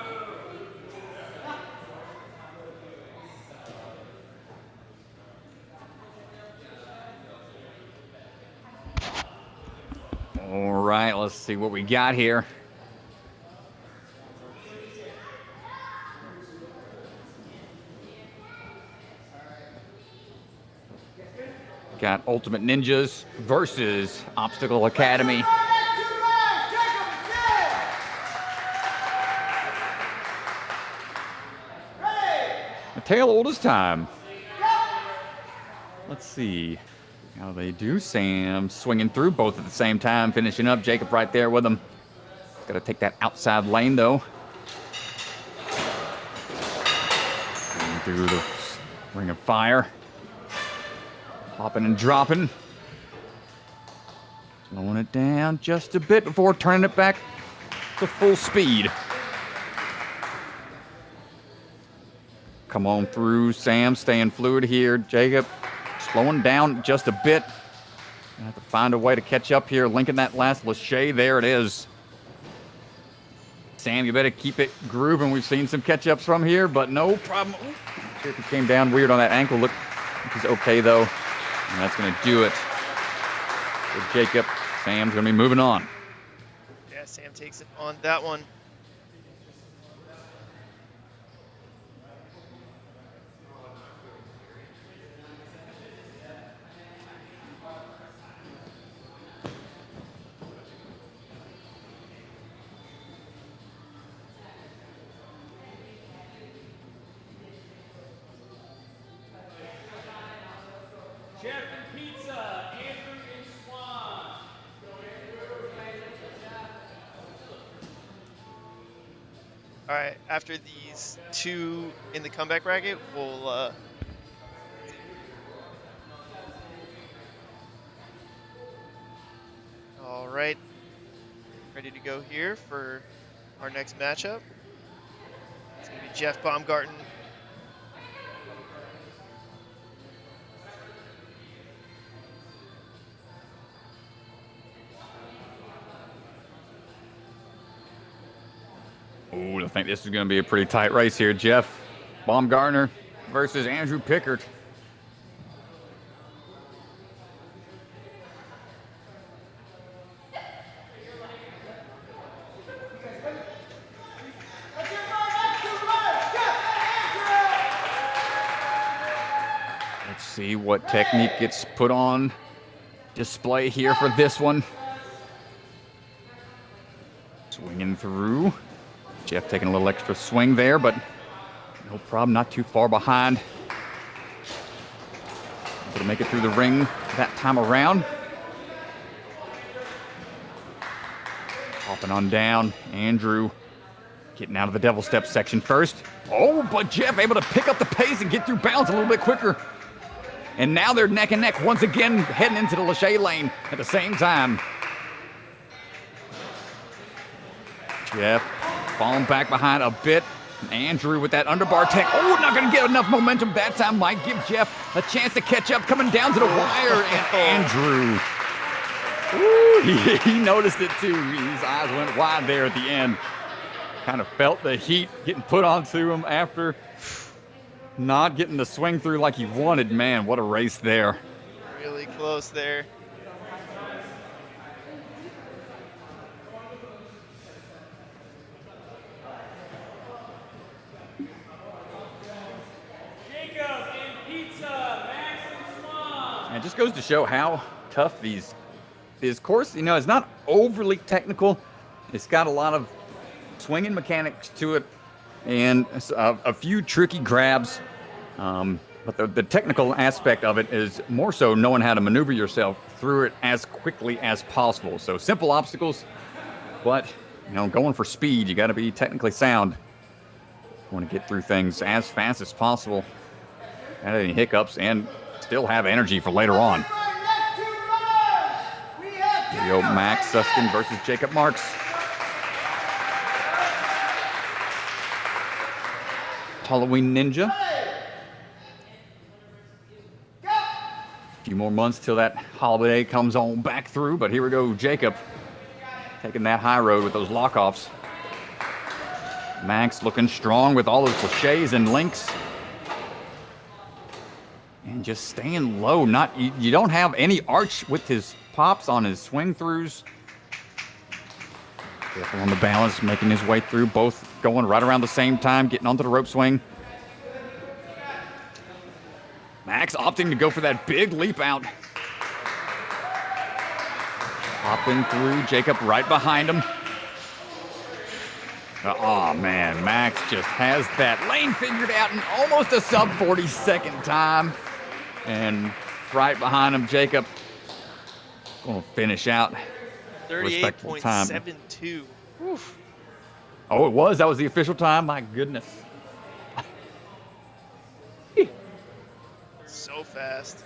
right, let's see what we got here. Got Ultimate Ninjas versus Obstacle Academy. A tale old as time. Let's see how they do. Sam swinging through both at the same time, finishing up. Jacob right there with him. Got to take that outside lane though. Going through the ring of fire. Popping and dropping. Slowing it down just a bit before turning it back to full speed. Come on through, Sam, staying fluid here. Jacob slowing down just a bit. Gonna have to find a way to catch up here. Linking that last Lachey, there it is. Sam, you better keep it grooving. We've seen some catch-ups from here, but no problem. Jacob came down weird on that ankle. Look, he's okay though. And that's going to do it for Jacob. Sam's going to be moving on. Yeah, Sam takes it on that one. All right, after these two in the comeback bracket, we'll all right, ready to go here for our next matchup. It's gonna be Jeff Baumgarten. Ooh, I think this is going to be a pretty tight race here. Jeff Baumgartner versus Andrew Pickert. Let's see what technique gets put on display here for this one. Swinging through. Jeff taking a little extra swing there, but no problem, not too far behind. Able to make it through the ring that time around. Popping on down. Andrew getting out of the devil step section first. Oh, but Jeff able to pick up the pace and get through bounds a little bit quicker. And now they're neck and neck once again, heading into the Lachey lane at the same time. Jeff falling back behind a bit. Andrew with that underbar tech. Oh, not going to get enough momentum that time. Might give Jeff a chance to catch up, coming down to the wire. And Andrew, ooh, he noticed it too. His eyes went wide there at the end. Kind of felt the heat getting put onto him after not getting the swing through like he wanted. Man, what a race there. Really close there. And it just goes to show how tough this course, you know, it's not overly technical. It's got a lot of swinging mechanics to it and a few tricky grabs. But the technical aspect of it is more so knowing how to maneuver yourself through it as quickly as possible. So simple obstacles, but, you know, going for speed, you got to be technically sound. You want to get through things as fast as possible. Not any hiccups and still have energy for later on. Here we go, Max Suskin versus Jacob Marks. Halloween Ninja. A few more months till that holiday comes on back through, but here we go, Jacob taking that high road with those lockoffs. Max looking strong with all his cliches and links. And just staying low. You don't have any arch with his pops on his swing throughs. Careful on the balance, making his way through, both going right around the same time, getting onto the rope swing. Max opting to go for that big leap out. Hopping through, Jacob right behind him. Oh man, Max just has that lane figured out in almost a sub 40-second time. And right behind him, Jacob gonna finish out. Respectful time. 38.72. Oof. Oh, it was? That was the official time? My goodness. So fast.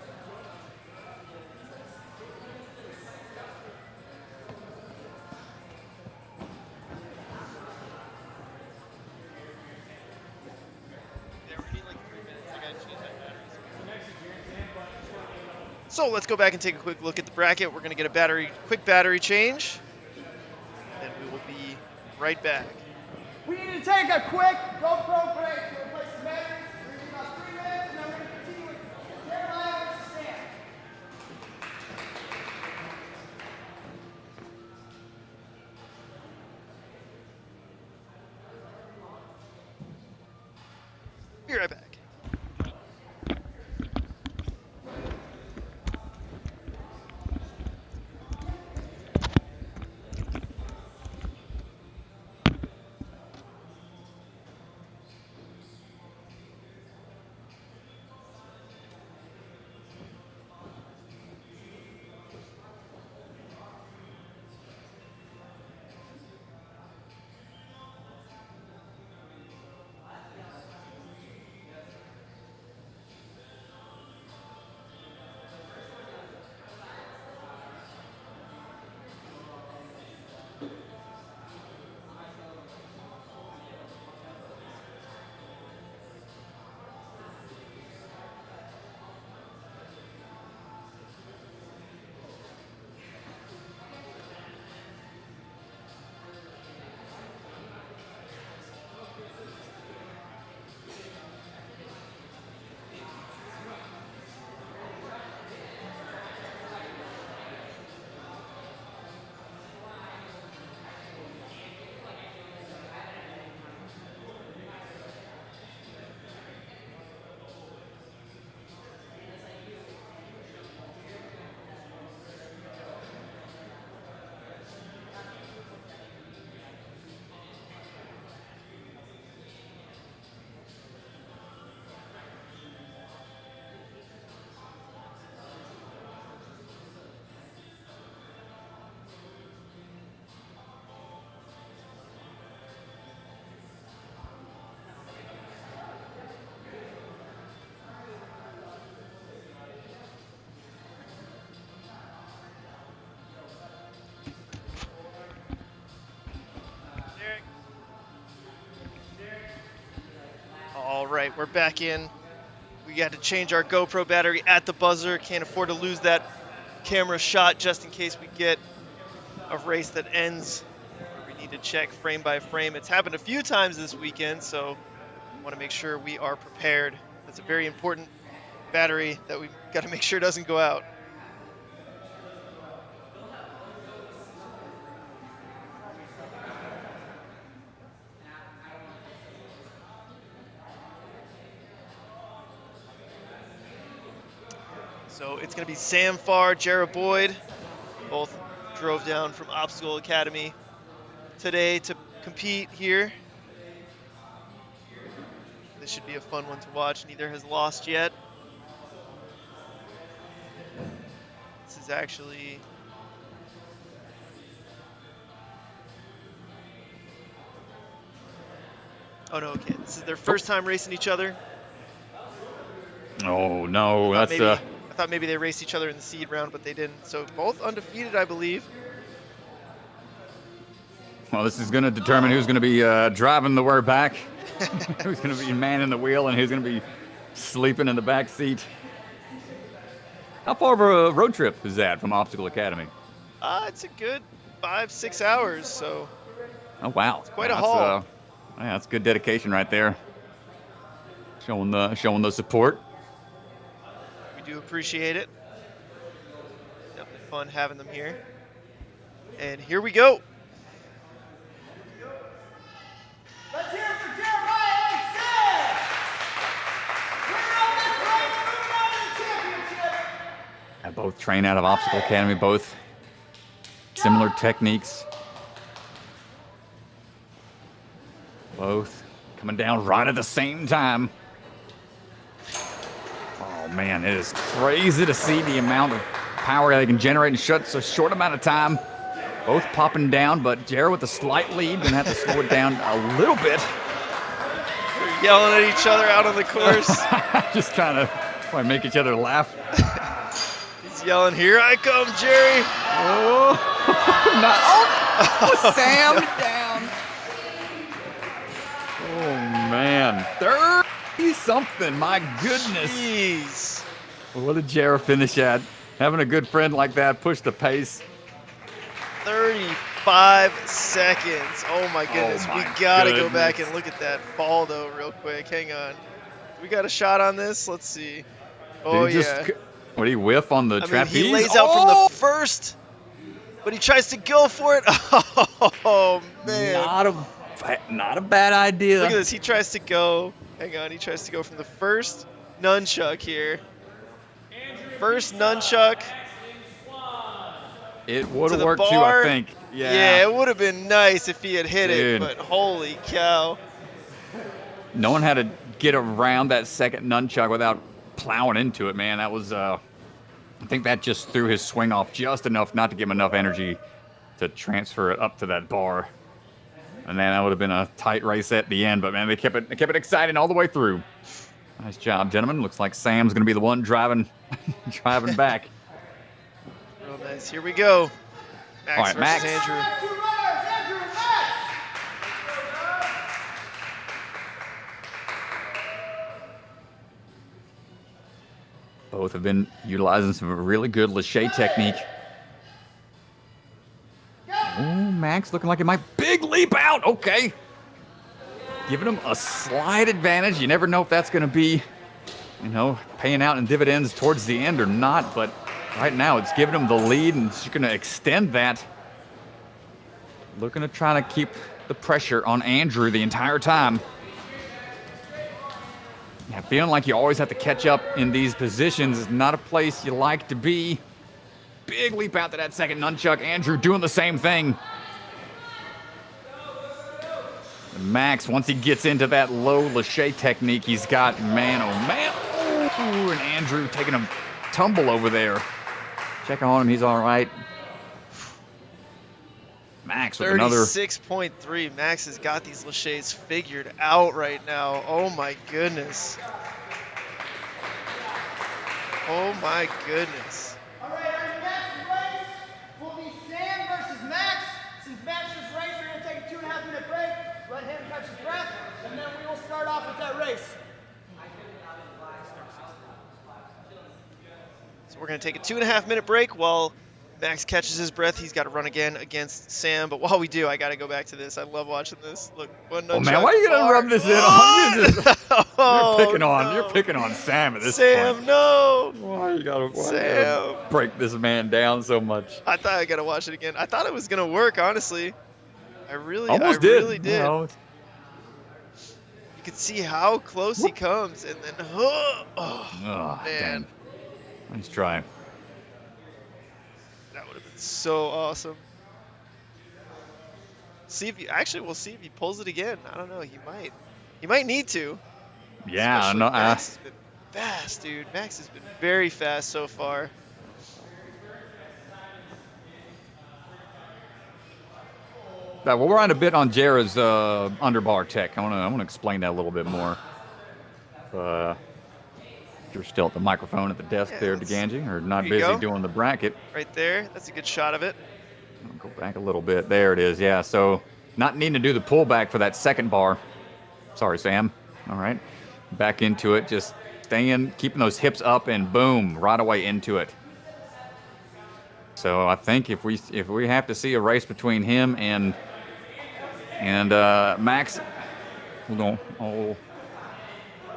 So let's go back and take a quick look at the bracket. We're going to get a quick battery change, and we will be right back. We need to take a quick GoPro break to replace the batteries. We're going to do about 3 minutes, and then we're going to continue with Jeremiah versus Sam. Be right back. All right, we're back in. We got to change our GoPro battery at the buzzer. Can't afford to lose that camera shot just in case we get a race that ends. We need to check frame by frame. It's happened a few times this weekend, so I want to make sure we are prepared. That's a very important battery that we've got to make sure doesn't go out. So it's going to be Sam Farr, Jared Boyd. Both drove down from Obstacle Academy today to compete here. This should be a fun one to watch. Neither has lost yet. This is actually... Oh, no, okay. This is their first time racing each other. Oh, no. I That's... thought maybe they raced each other in the seed round, but they didn't. So both undefeated, I believe. Well, this is going to determine who's going to be driving the way back, who's going to be manning the wheel, and who's going to be sleeping in the back seat. How far of a road trip is that from Obstacle Academy? It's a good 5-6 hours, so... Oh, wow. It's quite a haul. Yeah, that's good dedication right there. Showing the support. We do appreciate it. Definitely fun having them here. And here we go. Both train out of Obstacle Academy, both similar techniques. Both coming down right at the same time. Oh man, it is crazy to see the amount of power they can generate in such a short amount of time. Both popping down, but Jared with a slight lead, gonna have to slow it down a little bit. They're yelling at each other out on the course. Just trying to make each other laugh. He's yelling, "Here I come, Jerry!" Oh, no. Sam down. Oh man, 30-something. My goodness. Jeez. What did Jared finish at? Having a good friend like that push the pace. 35 seconds. Oh my goodness. Oh my we gotta goodness. go back and look at that fall though real quick. Hang on. We got a shot on this. Let's see. Oh yeah. What did he whiff on the trapeze? He lays out from the first, but he tries to go for it. Oh man. Not a bad idea. Look at this. He tries to go. Hang on. He tries to go from the first nunchuck here. First nunchuck. It would have the worked too, bar. I think. Yeah, it would have been nice if he had hit Dude. it, but holy cow. No one had to get around that second nunchuck without plowing into it, man. That was, I think that just threw his swing off just enough not to give him enough energy to transfer it up to that bar. And then that would have been a tight race at the end, but man, they kept it exciting all the way through. Nice job, gentlemen. Looks like Sam's going to be the one driving back. Real nice. Here we go. Max All right, versus Max. Andrew. Two runners, Andrew and Max. Both have been utilizing some really good Lachey technique. Oh, Max looking like it might big leap out. Okay. Giving him a slight advantage. You never know if that's going to be, paying out in dividends towards the end or not. But right now it's giving him the lead, and she's going to extend that. Looking to try to keep the pressure on Andrew the entire time. Yeah, feeling like you always have to catch up in these positions is not a place you like to be. Big leap out to that second nunchuck. Andrew doing the same thing. And Max, once he gets into that low Lachey technique, he's got man, oh man. Ooh, and Andrew taking a tumble over there. Check on him, he's all right. Max with another 36.3. Max has got these Lacheys figured out right now. Oh my goodness. Oh my goodness. All right, our next race will be Sam versus Max. Since Max just raced, we're going to take a 2.5-minute break, let him catch his breath, and then we will start off with that race. So we're going to take a 2.5-minute break while Max catches his breath. He's got to run again against Sam. But while we do, I got to go back to this. I love watching this. Look, one nunchuck. Oh man, why are you gonna rub this in on? You're picking on Sam at this Sam, point. no. Why you gotta Sam. break this man down so much? I thought I got to watch it again. I thought it was going to work, honestly. I really did. You know, You could see how close he comes, and then, oh, man. dang. Nice try. That would have been so awesome. We'll see if he pulls it again. I don't know. He might. He might need to. Yeah, Especially no, Max has been fast, dude. Max has been very fast so far. well, we're on a bit on Jera's underbar tech. I want to explain that a little bit more. If you're still at the microphone at the desk there, DeGanji, or not There you busy go. doing the bracket. Right there. That's a good shot of it. I'll go back a little bit. There it is. Yeah. So not needing to do the pullback for that second bar. Sorry, Sam. All right. Back into it. Just staying, keeping those hips up, and boom, right away into it. So I think if we have to see a race between him and Max, we'll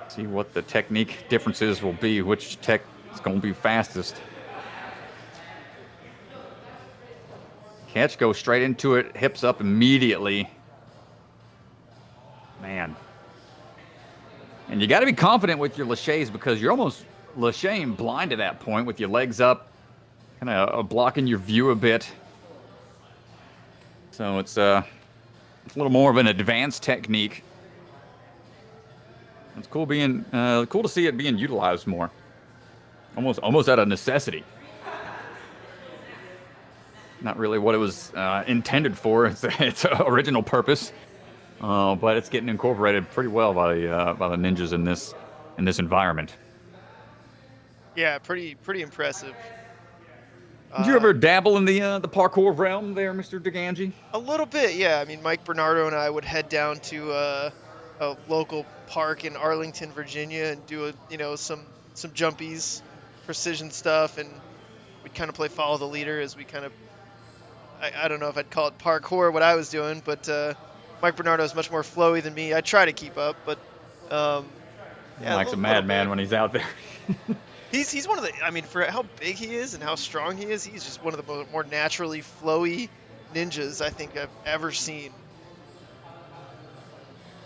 see what the technique differences will be. Which tech is going to be fastest? Catch, go straight into it, hips up immediately. Man. And you got to be confident with your Lacheys because you're almost Lachey blind at that point with your legs up kind of blocking your view a bit. So it's a little more of an advanced technique. It's cool to see it being utilized more. Almost out of necessity. Not really what it was intended for. Its original purpose, but it's getting incorporated pretty well by the ninjas in this environment. Yeah, pretty impressive. Did you ever dabble in the parkour realm there, Mr. DeGangi? A little bit, yeah. I mean, Mike Bernardo and I would head down to a local park in Arlington, Virginia, and do some jumpies, precision stuff, and we'd kind of play follow the leader as we kind of, I don't know if I'd call it parkour what I was doing, but Mike Bernardo is much more flowy than me. I try to keep up, but yeah, Mike's a madman when he's out there. He's one of the, I mean, for how big he is and how strong he is, he's just one of the more naturally flowy ninjas I think I've ever seen.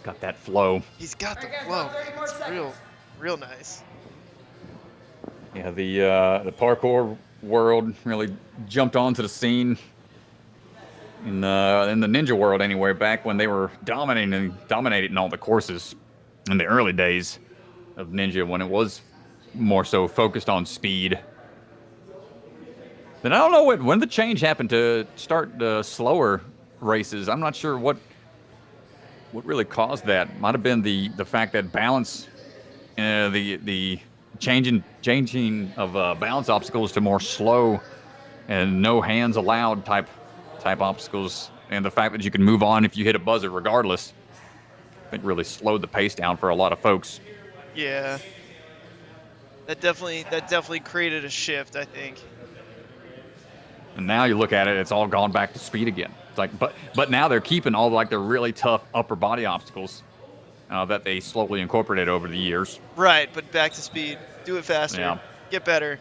Got that flow. He's got the flow. It's real nice. Yeah, the parkour world really jumped onto the scene in the ninja world anyway, back when they were dominating all the courses in the early days of ninja, when it was more so focused on speed. Then I don't know when the change happened to start the slower races. I'm not sure what really caused that. Might have been the fact that balance, the changing of balance obstacles to more slow and no hands allowed type obstacles, and the fact that you can move on if you hit a buzzer regardless, I think really slowed the pace down for a lot of folks. Yeah. That definitely created a shift, I think. And now you look at it, it's all gone back to speed again. It's like, but now they're keeping all like the really tough upper body obstacles that they slowly incorporated over the years. Right, but back to speed. Do it faster. Yeah. Get better.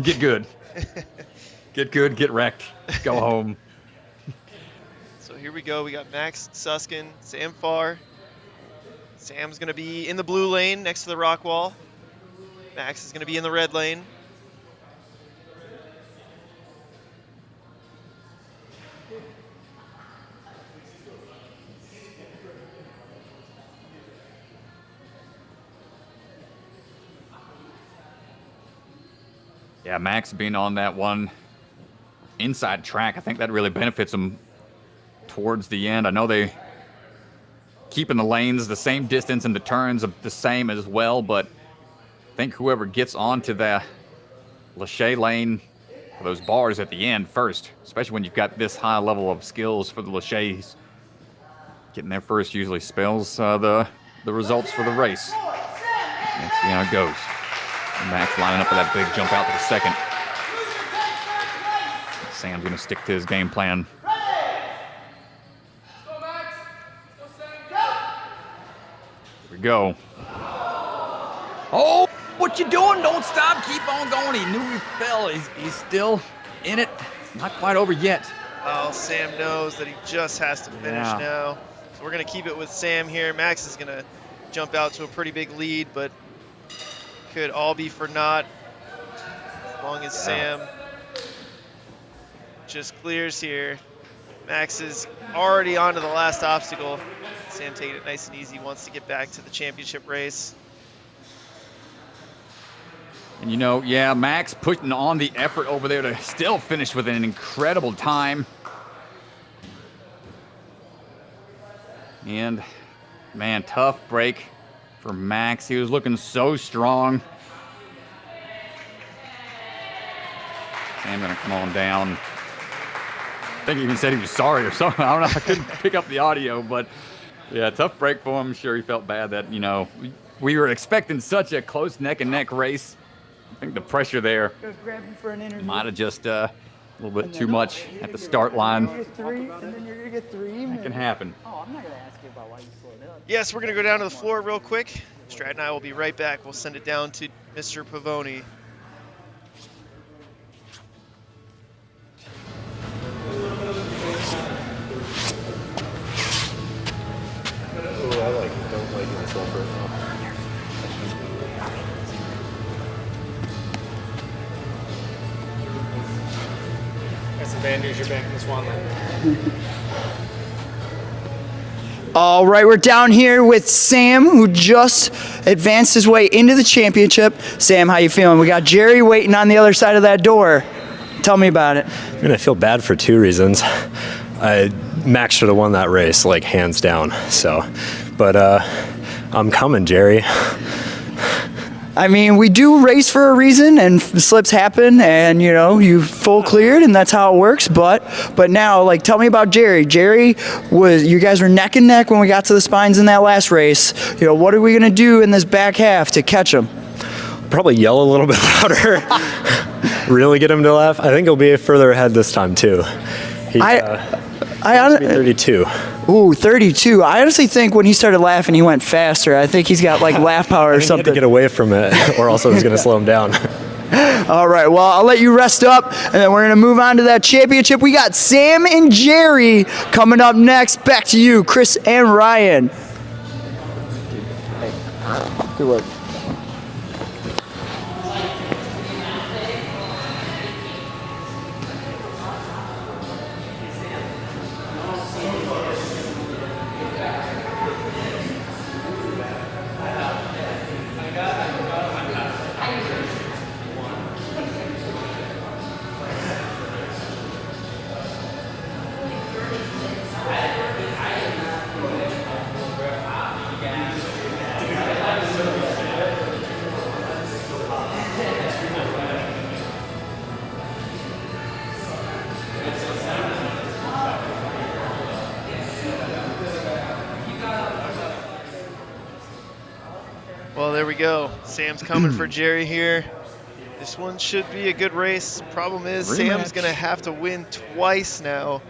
Get good. Get good. Get wrecked. Go home. So here we go. We got Max, Suskin, Sam Farr. Sam's gonna be in the blue lane next to the rock wall. Max is going to be in the red lane. Yeah, Max being on that one inside track, I think that really benefits him towards the end. I know they keeping the lanes the same distance and the turns the same as well, but I think whoever gets onto the Lachey lane for those bars at the end first, especially when you've got this high level of skills for the Lacheys, getting there first usually spells the results for the race. Let's see how it goes. Max lining up for that big jump out to the second. Sam's going to stick to his game plan. Here we go. Oh! What you doing? Don't stop. Keep on going. He knew he fell. He's still in it. It's not quite over yet. Oh, Sam knows that he just has to finish now. So we're going to keep it with Sam here. Max is going to jump out to a pretty big lead, but could all be for naught as long as Sam just clears here. Max is already onto the last obstacle. Sam taking it nice and easy, wants to get back to the championship race. And you know, yeah, Max putting on the effort over there to still finish with an incredible time. And, man, tough break for Max. He was looking so strong. Sam gonna come on down. I think he even said he was sorry or something. I don't know. I couldn't pick up the audio, but yeah, tough break for him. I'm sure he felt bad that, you know, we were expecting such a close neck-and-neck race. I think the pressure there might have just a little bit too much at the start line. And then you're gonna get three. That can happen. Oh, I'm not gonna ask you about why you slowed up. Yes, we're going to go down to the floor real quick. Strat and I will be right back. We'll send it down to Mr. Pavoni. Oh, I like it. Don't like myself right now. Sanders, you're back in the swan lane. All right, we're down here with Sam, who just advanced his way into the championship. Sam, how you feeling? We got Jerry waiting on the other side of that door. Tell me about it. I mean, I feel bad for two reasons. Max should have won that race, like, hands down. So, but I'm coming, Jerry. I mean, we do race for a reason, and slips happen, and you know, you full cleared, and that's how it works. But now, like, tell me about Jerry. Jerry you guys were neck and neck when we got to the spines in that last race. You know, what are we gonna do in this back half to catch him? Probably yell a little bit louder. Really get him to laugh. I think he'll be further ahead this time too. I 32. Ooh, 32. I honestly think when he started laughing, he went faster. I think he's got like laugh power or something. He had to get away from it, or else it was going to slow him down. All right, well, I'll let you rest up, and then we're going to move on to that championship. We got Sam and Jerry coming up next. Back to you, Chris and Ryan. Good work. Well, there we go. Sam's coming for Jerry here. This one should be a good race. Problem is, Sam's going to have to win twice now.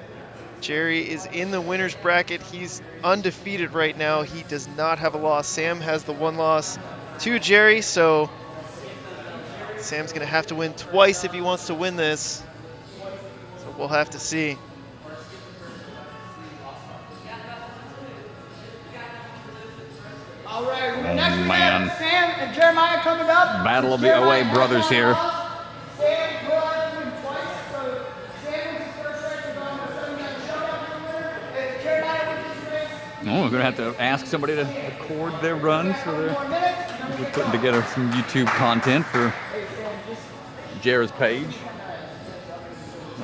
Jerry is in the winner's bracket. He's undefeated right now. He does not have a loss. Sam has the one loss to Jerry, so Sam's going to have to win twice if he wants to win this. So we'll have to see. All right, next we man. have Sam and Jeremiah coming up. Battle of the OA brothers here. Sam will have to win twice, so Sam wins his first race, we're going to Semifinal showdown winner. If Jeremiah wins his race, Oh, we're going to have to ask somebody to record their run, so we're putting together some YouTube content for Jared's page.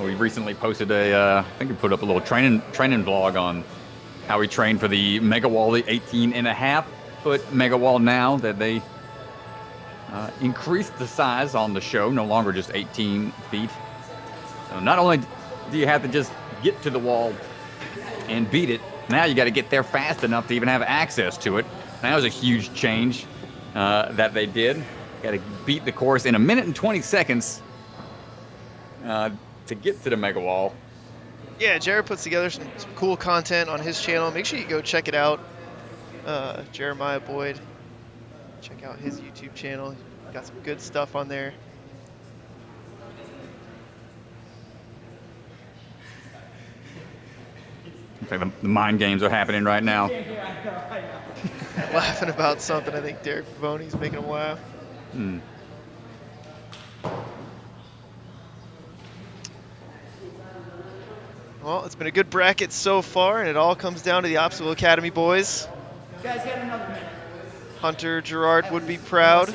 We recently posted I think we put up a little training vlog on how we trained for the mega wall, the 18.5-foot mega wall now that they increased the size on the show, no longer just 18 feet. So not only do you have to just get to the wall and beat it, now you got to get there fast enough to even have access to it. That was a huge change that they did. Got to beat the course in 1 minute and 20 seconds to get to the mega wall. Yeah, Jared puts together some cool content on his channel. Make sure you go check it out. Jeremiah Boyd. Check out his YouTube channel. Got some good stuff on there. Looks like the mind games are happening right now. Laughing about something. I think Derek Pavoni's making him laugh. Well, it's been a good bracket so far, and it all comes down to the Obstacle Academy boys. you guys get another minute. Hunter Gerard would be proud.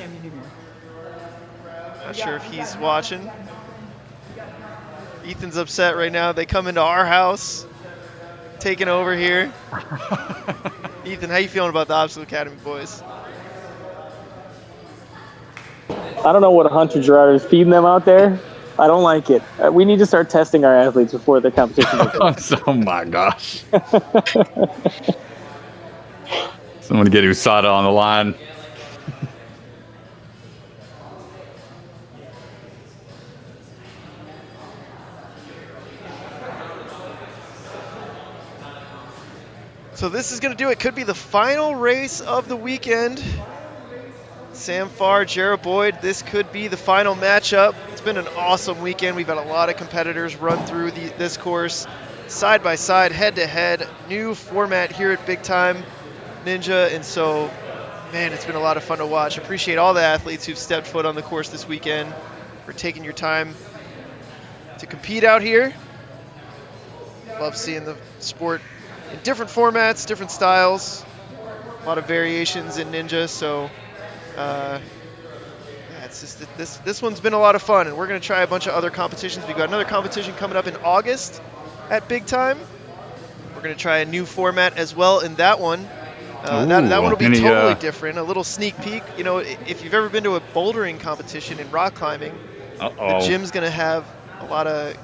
Not sure if he's watching. Ethan's upset right now. They come into our house, taking over here. Ethan, how you feeling about the Obstacle Academy boys? I don't know what Hunter Gerard is feeding them out there. I don't like it. We need to start testing our athletes before the competition. Oh my gosh. Someone get USADA on the line. So this is going to do it. Could be the final race of the weekend. Sam Farr, Jared Boyd, this could be the final matchup. It's been an awesome weekend. We've had a lot of competitors run through this course side by side, head to head. New format here at Big Time Ninja, and so, man, it's been a lot of fun to watch. Appreciate all the athletes who've stepped foot on the course this weekend, for taking your time to compete out here. Love seeing the sport in different formats, different styles, a lot of variations in Ninja. So yeah, it's just this one's been a lot of fun, and we're gonna try a bunch of other competitions. We got another competition coming up in August at Big Time. We're gonna try a new format as well in that one. That one will be totally different. A little sneak peek. You know, if you've ever been to a bouldering competition in rock climbing, the gym's gonna have a lot of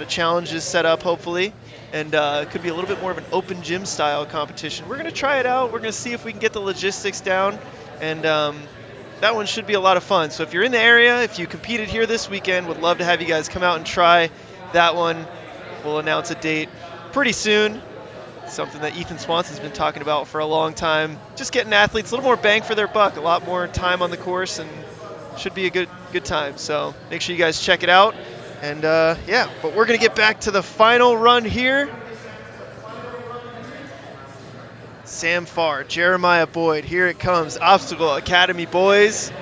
challenges set up, hopefully, and it could be a little bit more of an open gym style competition. We're gonna try it out. We're gonna see if we can get the logistics down, and that one should be a lot of fun. So if you're in the area, if you competed here this weekend, would love to have you guys come out and try that one. We'll announce a date pretty soon. Something that Ethan Swanson's been talking about for a long time. Just getting athletes a little more bang for their buck, a lot more time on the course, and should be a good time. So make sure you guys check it out. And yeah, but we're gonna get back to the final run here. Sam Farr, Jeremiah Boyd, here it comes. Obstacle Academy boys.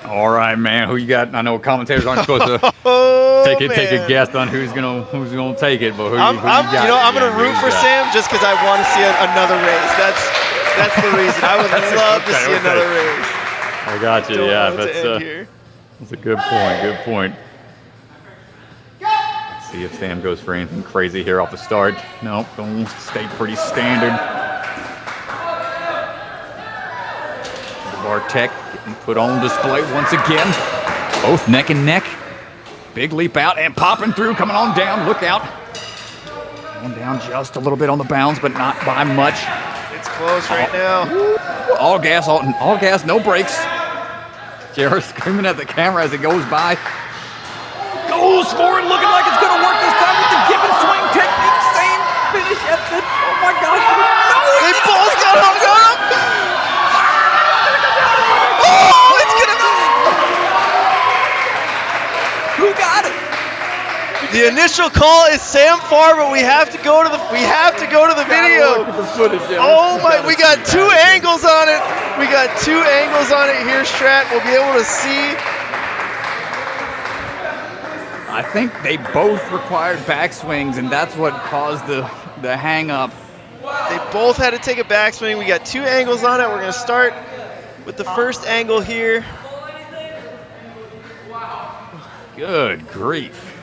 All right, man. Who you got? I know commentators aren't supposed to take a guess on who's gonna take it, but who you got? You know, I'm gonna root for Sam just because I want to see another race. That's the reason. I would love to see another race. I got you. Yeah, that's a good point. Good point. Let's see if Sam goes for anything crazy here off the start. Nope, going to stay pretty standard. Bartek getting put on display once again. Both neck and neck. Big leap out and popping through, coming on down. Look out. Going down just a little bit on the bounds, but not by much. It's close right now. All gas, no brakes. Jared screaming at the camera as it goes by. Goes forward, looking like it's going to work this time with the given swing technique. Same finish at the. Oh my gosh. No, they both got hung up. Oh, it's going to go. Who got it? The initial call is Sam Farr, but we have to go to the video. Oh my, we got two angles on it. We got two angles on it here, Strat. We'll be able to see. I think they both required backswings, and that's what caused the hang up. They both had to take a backswing. We got two angles on it. We're going to start with the first angle here. Good grief.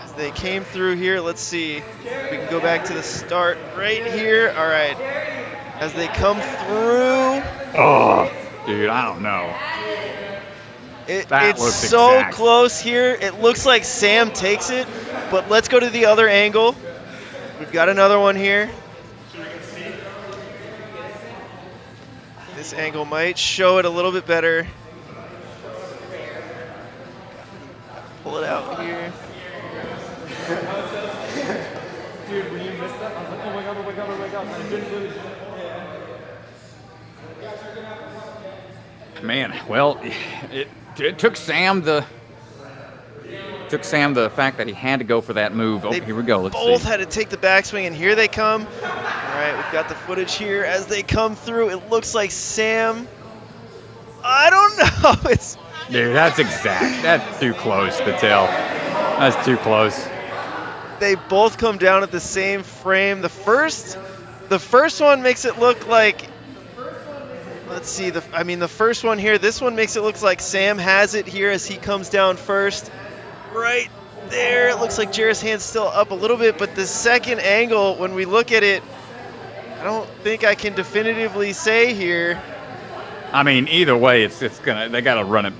As they came through here, let's see. We can go back to the start right here. All right. As they come through. Oh, dude, I don't know. It's so close here. It looks like Sam takes it, but let's go to the other angle. We've got another one here. This angle might show it a little bit better. Pull it out here. Dude, when you missed that, I was like, oh my god, oh my god, oh my god. I didn't lose. Man, well, it took Sam the fact that he had to go for that move. Oh, here we go. Let's see. Both had to take the backswing, and here they come. All right, we've got the footage here as they come through. It looks like Sam. I don't know. Dude, that's exact. That's too close to tell. That's too close. They both come down at the same frame. The first one makes it look like. Let's see. The first one here. This one makes it look like Sam has it here as he comes down first. Right there. It looks like Jared's hand's still up a little bit, but the second angle, when we look at it, I don't think I can definitively say here. I mean, either way, they got to run it.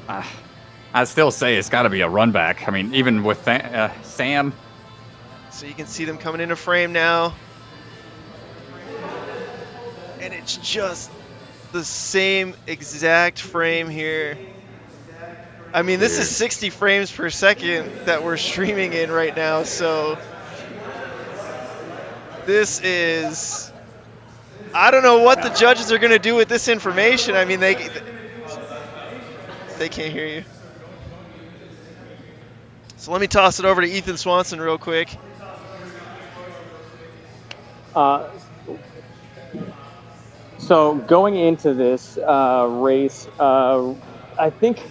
I still say it's got to be a run back. I mean, even with Sam. So you can see them coming into frame now. And it's just the same exact frame here. I mean, this is 60 frames per second that we're streaming in right now, so this is, I don't know what the judges are going to do with this information. I mean, they can't hear you. So let me toss it over to Ethan Swanson real quick. So going into this race, I think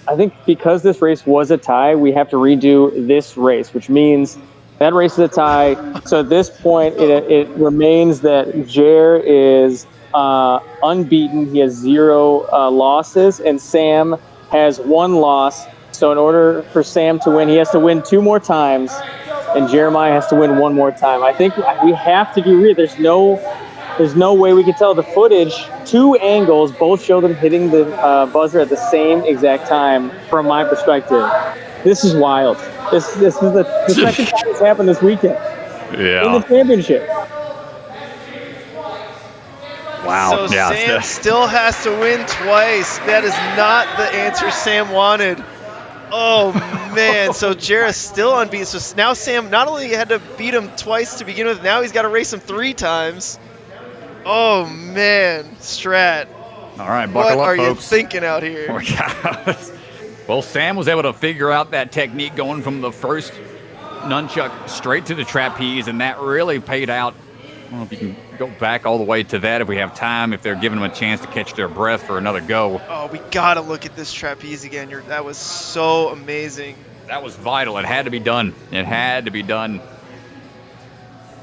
because this race was a tie, we have to redo this race, which means that race is a tie. So at this point, it remains that Jer is unbeaten. He has 0 losses, and Sam has 1 loss. So in order for Sam to win, he has to win 2 more times, and Jeremiah has to win 1 more time. I think we have to be real. There's no way we can tell. The footage, 2 angles, both show them hitting the buzzer at the same exact time from my perspective. This is wild. This is the second time it's happened this weekend in the championship. Wow. So Sam still has to win twice. That is not the answer Sam wanted. Oh, man. So Jarrett's still unbeaten. So now Sam not only had to beat him twice to begin with, now he's got to race him 3 times. Oh, man. Strat. All right, buckle what up, are folks. you thinking out here? Well, Sam was able to figure out that technique going from the first nunchuck straight to the trapeze, and that really paid out. I don't know if you can go back all the way to that if we have time, if they're giving them a chance to catch their breath for another go. Oh, we got to look at this trapeze again. That was so amazing. That was vital. It had to be done. It had to be done.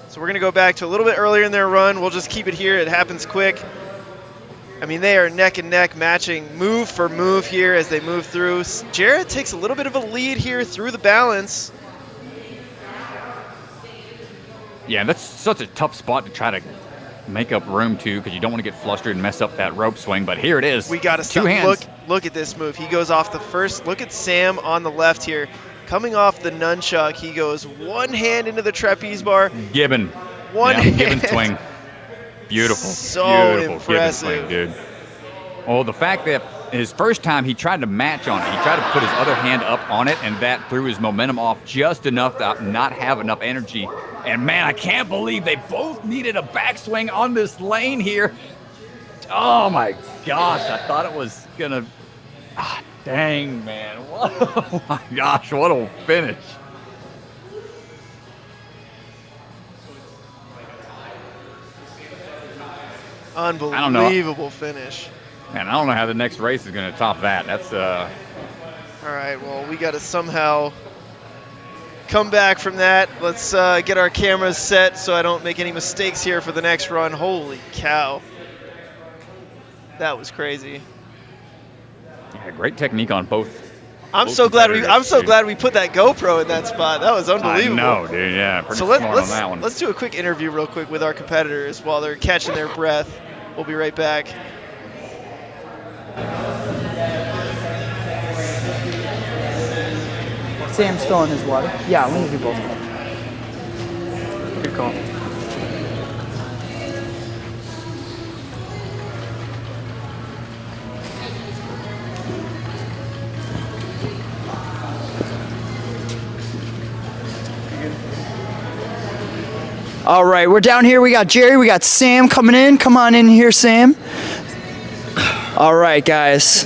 So we're going to go back to a little bit earlier in their run. We'll just keep it here. It happens quick. I mean, they are neck and neck matching move for move here as they move through. Jarrett takes a little bit of a lead here through the balance. Yeah, that's such a tough spot to try to make up room to because you don't want to get flustered and mess up that rope swing. But here it is. We got to stop. 2 hands. Look at this move. He goes off the first. Look at Sam on the left here. Coming off the nunchuck, he goes 1 hand into the trapeze bar. Gibbon. One hand. Gibbon swing. Beautiful. So beautiful impressive. Gibbon swing, dude. Oh, the fact that his first time he tried to match on it. He tried to put his other hand up on it, and that threw his momentum off just enough to not have enough energy. And, man, I can't believe they both needed a backswing on this lane here. Oh, my gosh. I thought it was going to... dang, man. Oh, my gosh. What a finish. Unbelievable finish. Man, I don't know how the next race is going to top that. That's All right, well, we got to somehow come back from that. Let's get our cameras set so I don't make any mistakes here for the next run. Holy cow. That was crazy. yeah, great technique on both. I'm both so glad competitors, we put that GoPro in that spot. That was unbelievable. I know, dude. Yeah, pretty So smart on that one. let's do a quick interview real quick with our competitors while they're catching their breath. We'll be right back. Sam's still in his water. Yeah, we need to do both. Good call. All right, we're down here. We got Jerry. We got Sam coming in. Come on in here, Sam. All right, guys.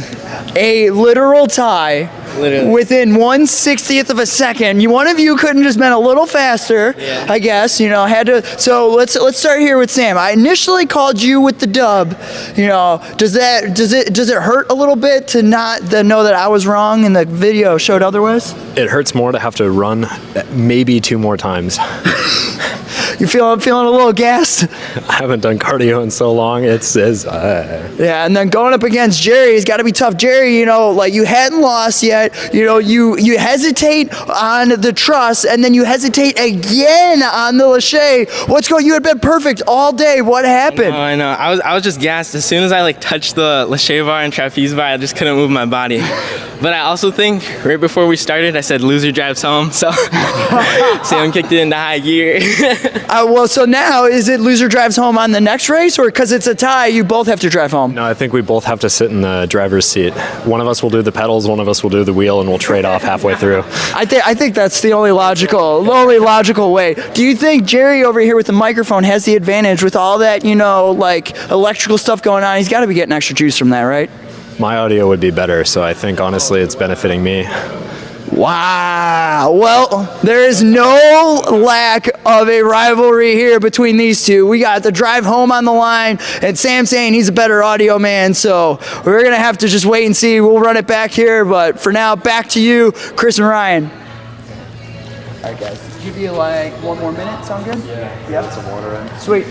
A literal tie. Within 1/60th of a second. One of you couldn't just been a little faster, I guess. Had to. So let's start here with Sam. I initially called you with the dub. Does it hurt a little bit to not know that I was wrong and the video showed otherwise? It hurts more to have to run maybe 2 more times. I'm feeling a little gassed. I haven't done cardio in so long. Yeah, and then going up against Jerry has got to be tough. Jerry, you hadn't lost yet. You hesitate on the truss, and then you hesitate again on the lache. You had been perfect all day. What happened? I know. I was just gassed. As soon as I touched the lache bar and trapeze bar, I just couldn't move my body. But I also think right before we started, I said loser drives home. So Sam kicked it into high gear. So now is it loser drives home on the next race, or because it's a tie, you both have to drive home? No, I think we both have to sit in the driver's seat. One of us will do the pedals, one of us will do the wheel, and we'll trade off halfway through. I think that's the only logical way. Do you think Jerry over here with the microphone has the advantage with all that, electrical stuff going on? He's got to be getting extra juice from that, right? My audio would be better, so I think honestly it's benefiting me. Wow. Well, there is no lack of a rivalry here between these two. We got the drive home on the line, and Sam saying he's a better audio man, so we're going to have to just wait and see. We'll run it back here, but for now, back to you, Chris and Ryan. All right, guys. Give you like 1 more minute. Sound good? Yeah. Yep. Put some water in. Sweet.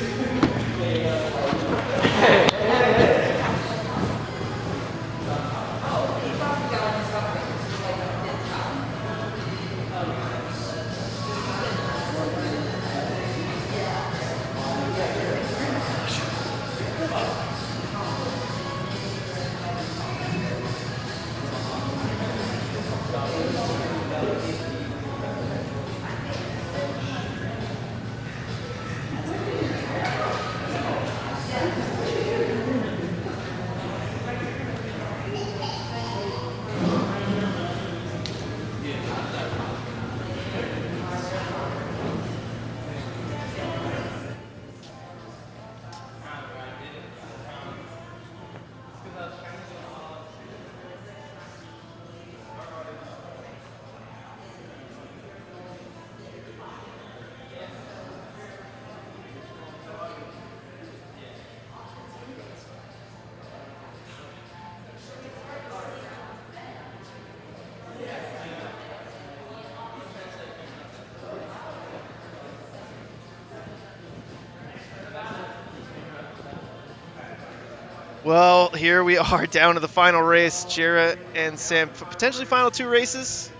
Well, here we are down to the final race. Jarrett and Sam, potentially final 2 races.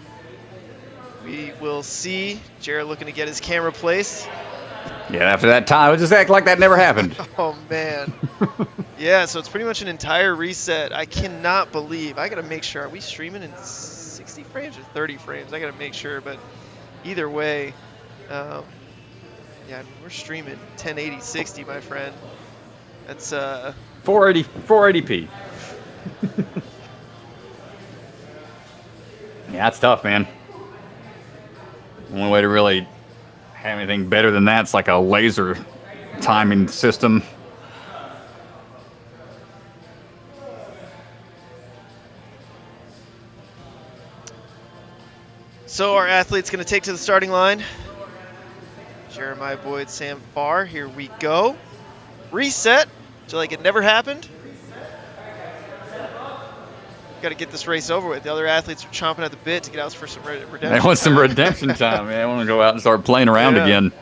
We will see. Jarrett looking to get his camera placed. Yeah, after that time, it just act like that never happened. Oh, man. Yeah, so it's pretty much an entire reset. I cannot believe. I got to make sure. Are we streaming in 60 frames or 30 frames? I got to make sure. But either way, yeah, we're streaming 1080, 60, my friend. That's 480p. Yeah, that's tough, man. Only way to really have anything better than that's like a laser timing system. So our athlete's going to take to the starting line. Jeremiah Boyd, Sam Farr. Here we go. Reset. So like it never happened. Got to get this race over with. The other athletes are chomping at the bit to get out for some redemption. They want some redemption time, man. They want to go out and start playing around again.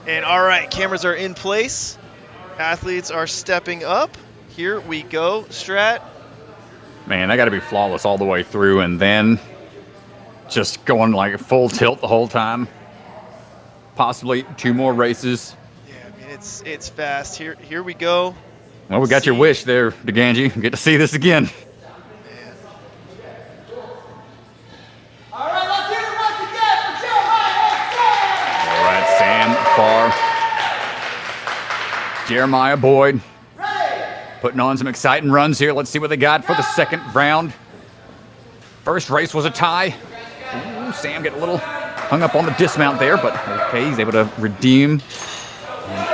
And all right, cameras are in place. Athletes are stepping up. Here we go, Strat. Man, I got to be flawless all the way through, and then just going like full tilt the whole time. Possibly 2 more races. Yeah, I mean it's fast. Here we go. Well, we got your wish there, DeGangi. We get to see this again. All right, let's hear it once again for Jeremiah and Sam. All right, Sam Farr. Jeremiah Boyd. Putting on some exciting runs here. Let's see what they got for the second round. First race was a tie. Ooh, Sam getting a little hung up on the dismount there, but okay, he's able to redeem and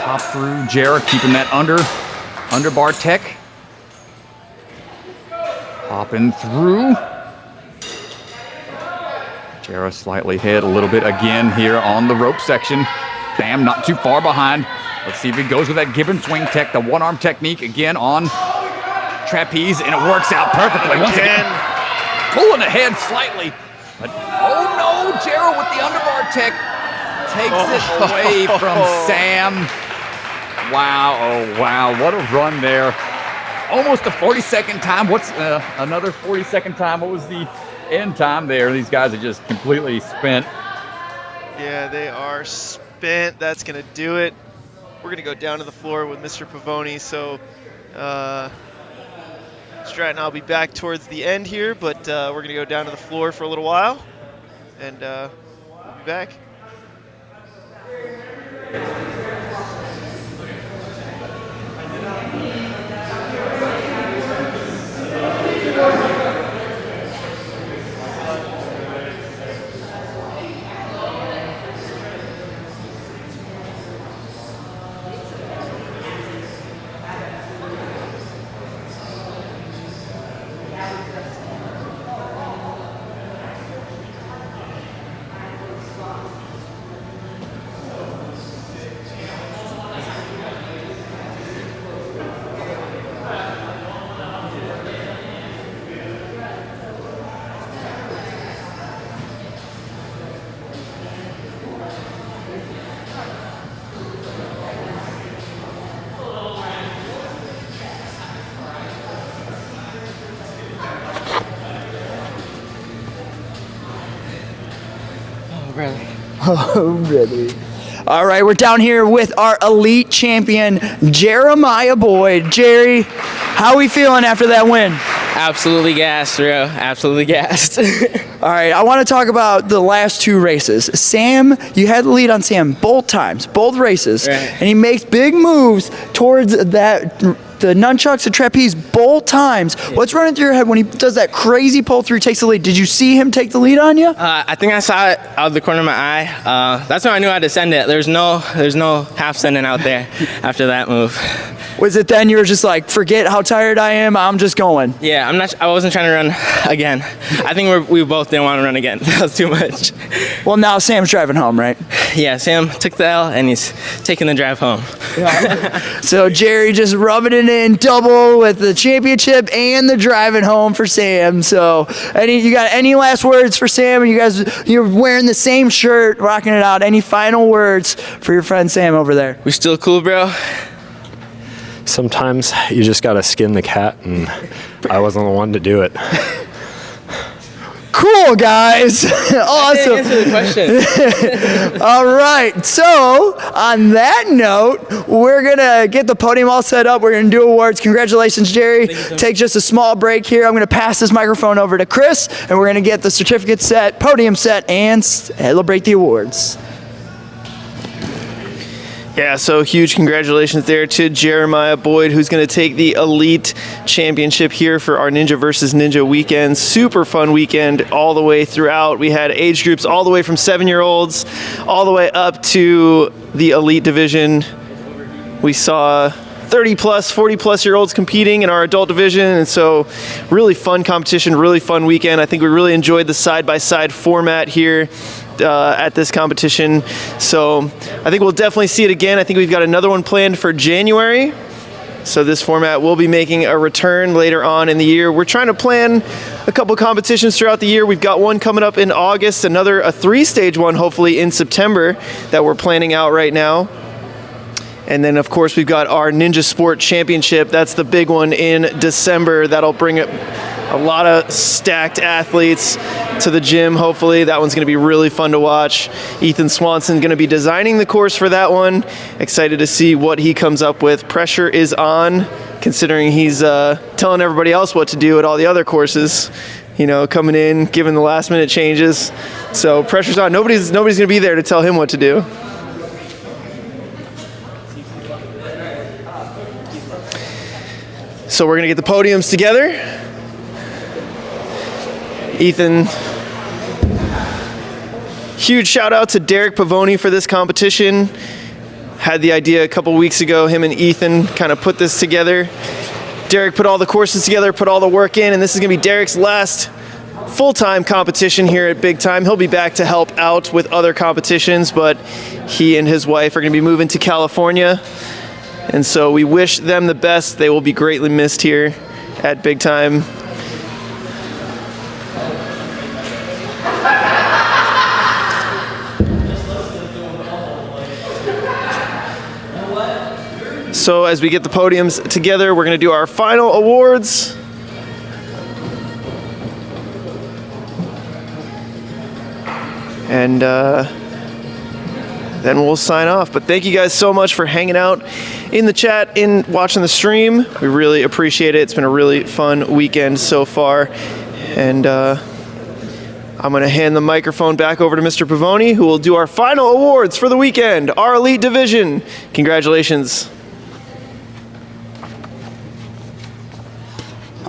pop through. Jarrah keeping that underbar tech. Popping through. Jarrah slightly hit a little bit again here on the rope section. Sam not too far behind. Let's see if he goes with that Gibbon swing tech, the one-arm technique again on trapeze, and it works out perfectly. Once again, pulling ahead slightly. But, oh no, Jarrah with the underbar tech takes it away from Sam. Wow, oh wow, what a run there. Almost a 40-second time. What's another 40-second time? What was the end time there? These guys are just completely spent. Yeah, they are spent. That's going to do it. We're going to go down to the floor with Mr. Pavoni. So Strat and I'll be back towards the end here, but we're going to go down to the floor for a little while, and we'll be back. brother. Oh, brother. All right, we're down here with our elite champion, Jeremiah Boyd. Jerry, how we feeling after that win? Absolutely gassed, bro. Absolutely gassed. All right, I want to talk about the last two races. Sam, you had the lead on Sam both times, both races, right. And he makes big moves towards the nunchucks, the trapeze, both times. Yeah. What's running through your head when he does that crazy pull through, takes the lead? Did you see him take the lead on you? I think I saw it out of the corner of my eye. That's when I knew I had to send it. There's no half sending out there after that move. Was it then you were just like, forget how tired I am, I'm just going? Yeah, I wasn't trying to run again. I think we both didn't want to run again. That was too much. Well, now Sam's driving home, right? Yeah, Sam took the L and he's taking the drive home. So Jerry just rubbing it in double with the championship and the driving home for Sam. So you got any last words for Sam? And you're wearing the same shirt, rocking it out. Any final words for your friend Sam over there? We still cool, bro? Sometimes you just gotta skin the cat, and I wasn't the one to do it. Cool, guys. Awesome. Answer the question. All right. So, on that note, we're going to get the podium all set up. We're going to do awards. Congratulations, Jerry. Take just a small break here. I'm going to pass this microphone over to Chris, and we're going to get the certificate set, podium set, and celebrate the awards. Yeah, so huge congratulations there to Jeremiah Boyd, who's going to take the Elite Championship here for our Ninja versus Ninja weekend. Super fun weekend all the way throughout. We had age groups all the way from 7-year-olds all the way up to the Elite division. We saw 30-plus, 40-plus year olds competing in our adult division, and so really fun competition, really fun weekend. I think we really enjoyed the side-by-side format here at this competition. So I think we'll definitely see it again. I think we've got another one planned for January. So this format will be making a return later on in the year. We're trying to plan a couple competitions throughout the year. We've got one coming up in August, a 3-stage one hopefully in September that we're planning out right now. And then, of course, we've got our Ninja Sport Championship. That's the big one in December. That'll bring a lot of stacked athletes to the gym, hopefully. That one's going to be really fun to watch. Ethan Swanson going to be designing the course for that one. Excited to see what he comes up with. Pressure is on, considering he's telling everybody else what to do at all the other courses. You know, coming in, giving the last-minute changes. So pressure's on. Nobody's going to be there to tell him what to do. So we're going to get the podiums together. Ethan, huge shout out to Derek Pavoni for this competition. Had the idea a couple weeks ago, him and Ethan kind of put this together. Derek put all the courses together, put all the work in, and this is going to be Derek's last full-time competition here at Big Time. He'll be back to help out with other competitions, but he and his wife are going to be moving to California. And so we wish them the best. They will be greatly missed here at Big Time. So as we get the podiums together, we're going to do our final awards. And then we'll sign off. But thank you guys so much for hanging out in the chat, in watching the stream. We really appreciate it. It's been a really fun weekend so far. And I'm going to hand the microphone back over to Mr. Pavoni, who will do our final awards for the weekend, our Elite Division. Congratulations.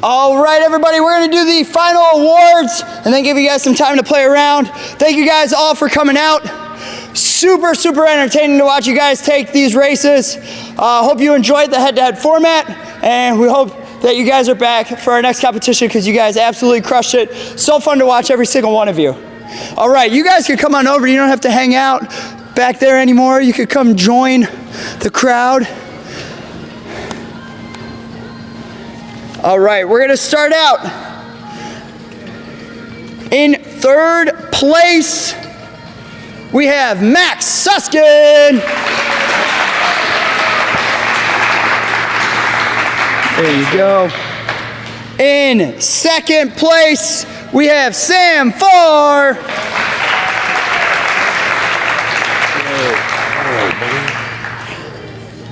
All right, everybody, we're going to do the final awards and then give you guys some time to play around. Thank you guys all for coming out. Super, super entertaining to watch you guys take these races. Hope you enjoyed the head-to-head format, and we hope that you guys are back for our next competition because you guys absolutely crushed it. So fun to watch every single one of you. All right, you guys can come on over. You don't have to hang out back there anymore. You could come join the crowd. All right, we're gonna start out. In third place, we have Max Suskin. There you go. In second place, we have Sam Farr.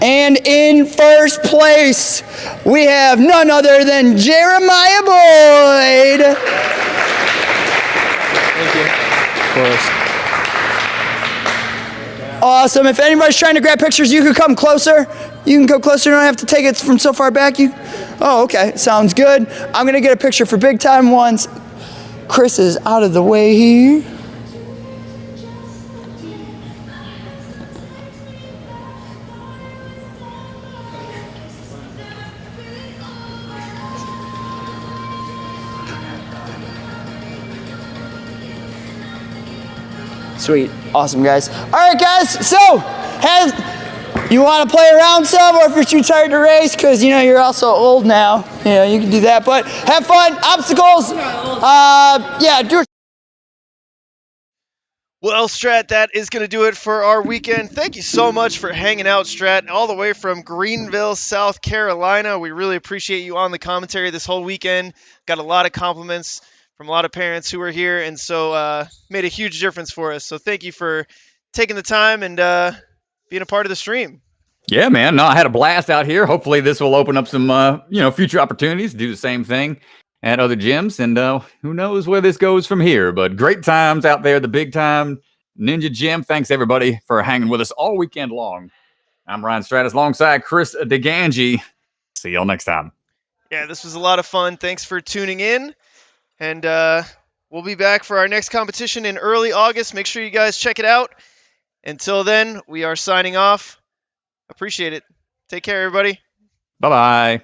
And in first place, we have none other than Jeremiah Boyd. Thank you. Of course. Awesome. If anybody's trying to grab pictures, you can come closer. You can go closer. You don't have to take it from so far back. Oh, okay. Sounds good. I'm going to get a picture for big time once Chris is out of the way here. Sweet. Awesome, guys. All right, guys. So, you want to play around some, or if you're too tired to race, because, you know, you're also old now, you know, you can do that. But have fun. Obstacles. Yeah, do it. Well, Strat, that is going to do it for our weekend. Thank you so much for hanging out, Strat, all the way from Greenville, South Carolina. We really appreciate you on the commentary this whole weekend. Got a lot of compliments from a lot of parents who were here, and so made a huge difference for us. So thank you for taking the time and being a part of the stream. Yeah, man. No, I had a blast out here. Hopefully this will open up some, future opportunities to do the same thing at other gyms. And who knows where this goes from here. But great times out there, the Big Time Ninja Gym. Thanks, everybody, for hanging with us all weekend long. I'm Ryan Stratus alongside Chris DeGangi. See y'all next time. Yeah, this was a lot of fun. Thanks for tuning in. And we'll be back for our next competition in early August. Make sure you guys check it out. Until then, we are signing off. Appreciate it. Take care, everybody. Bye-bye.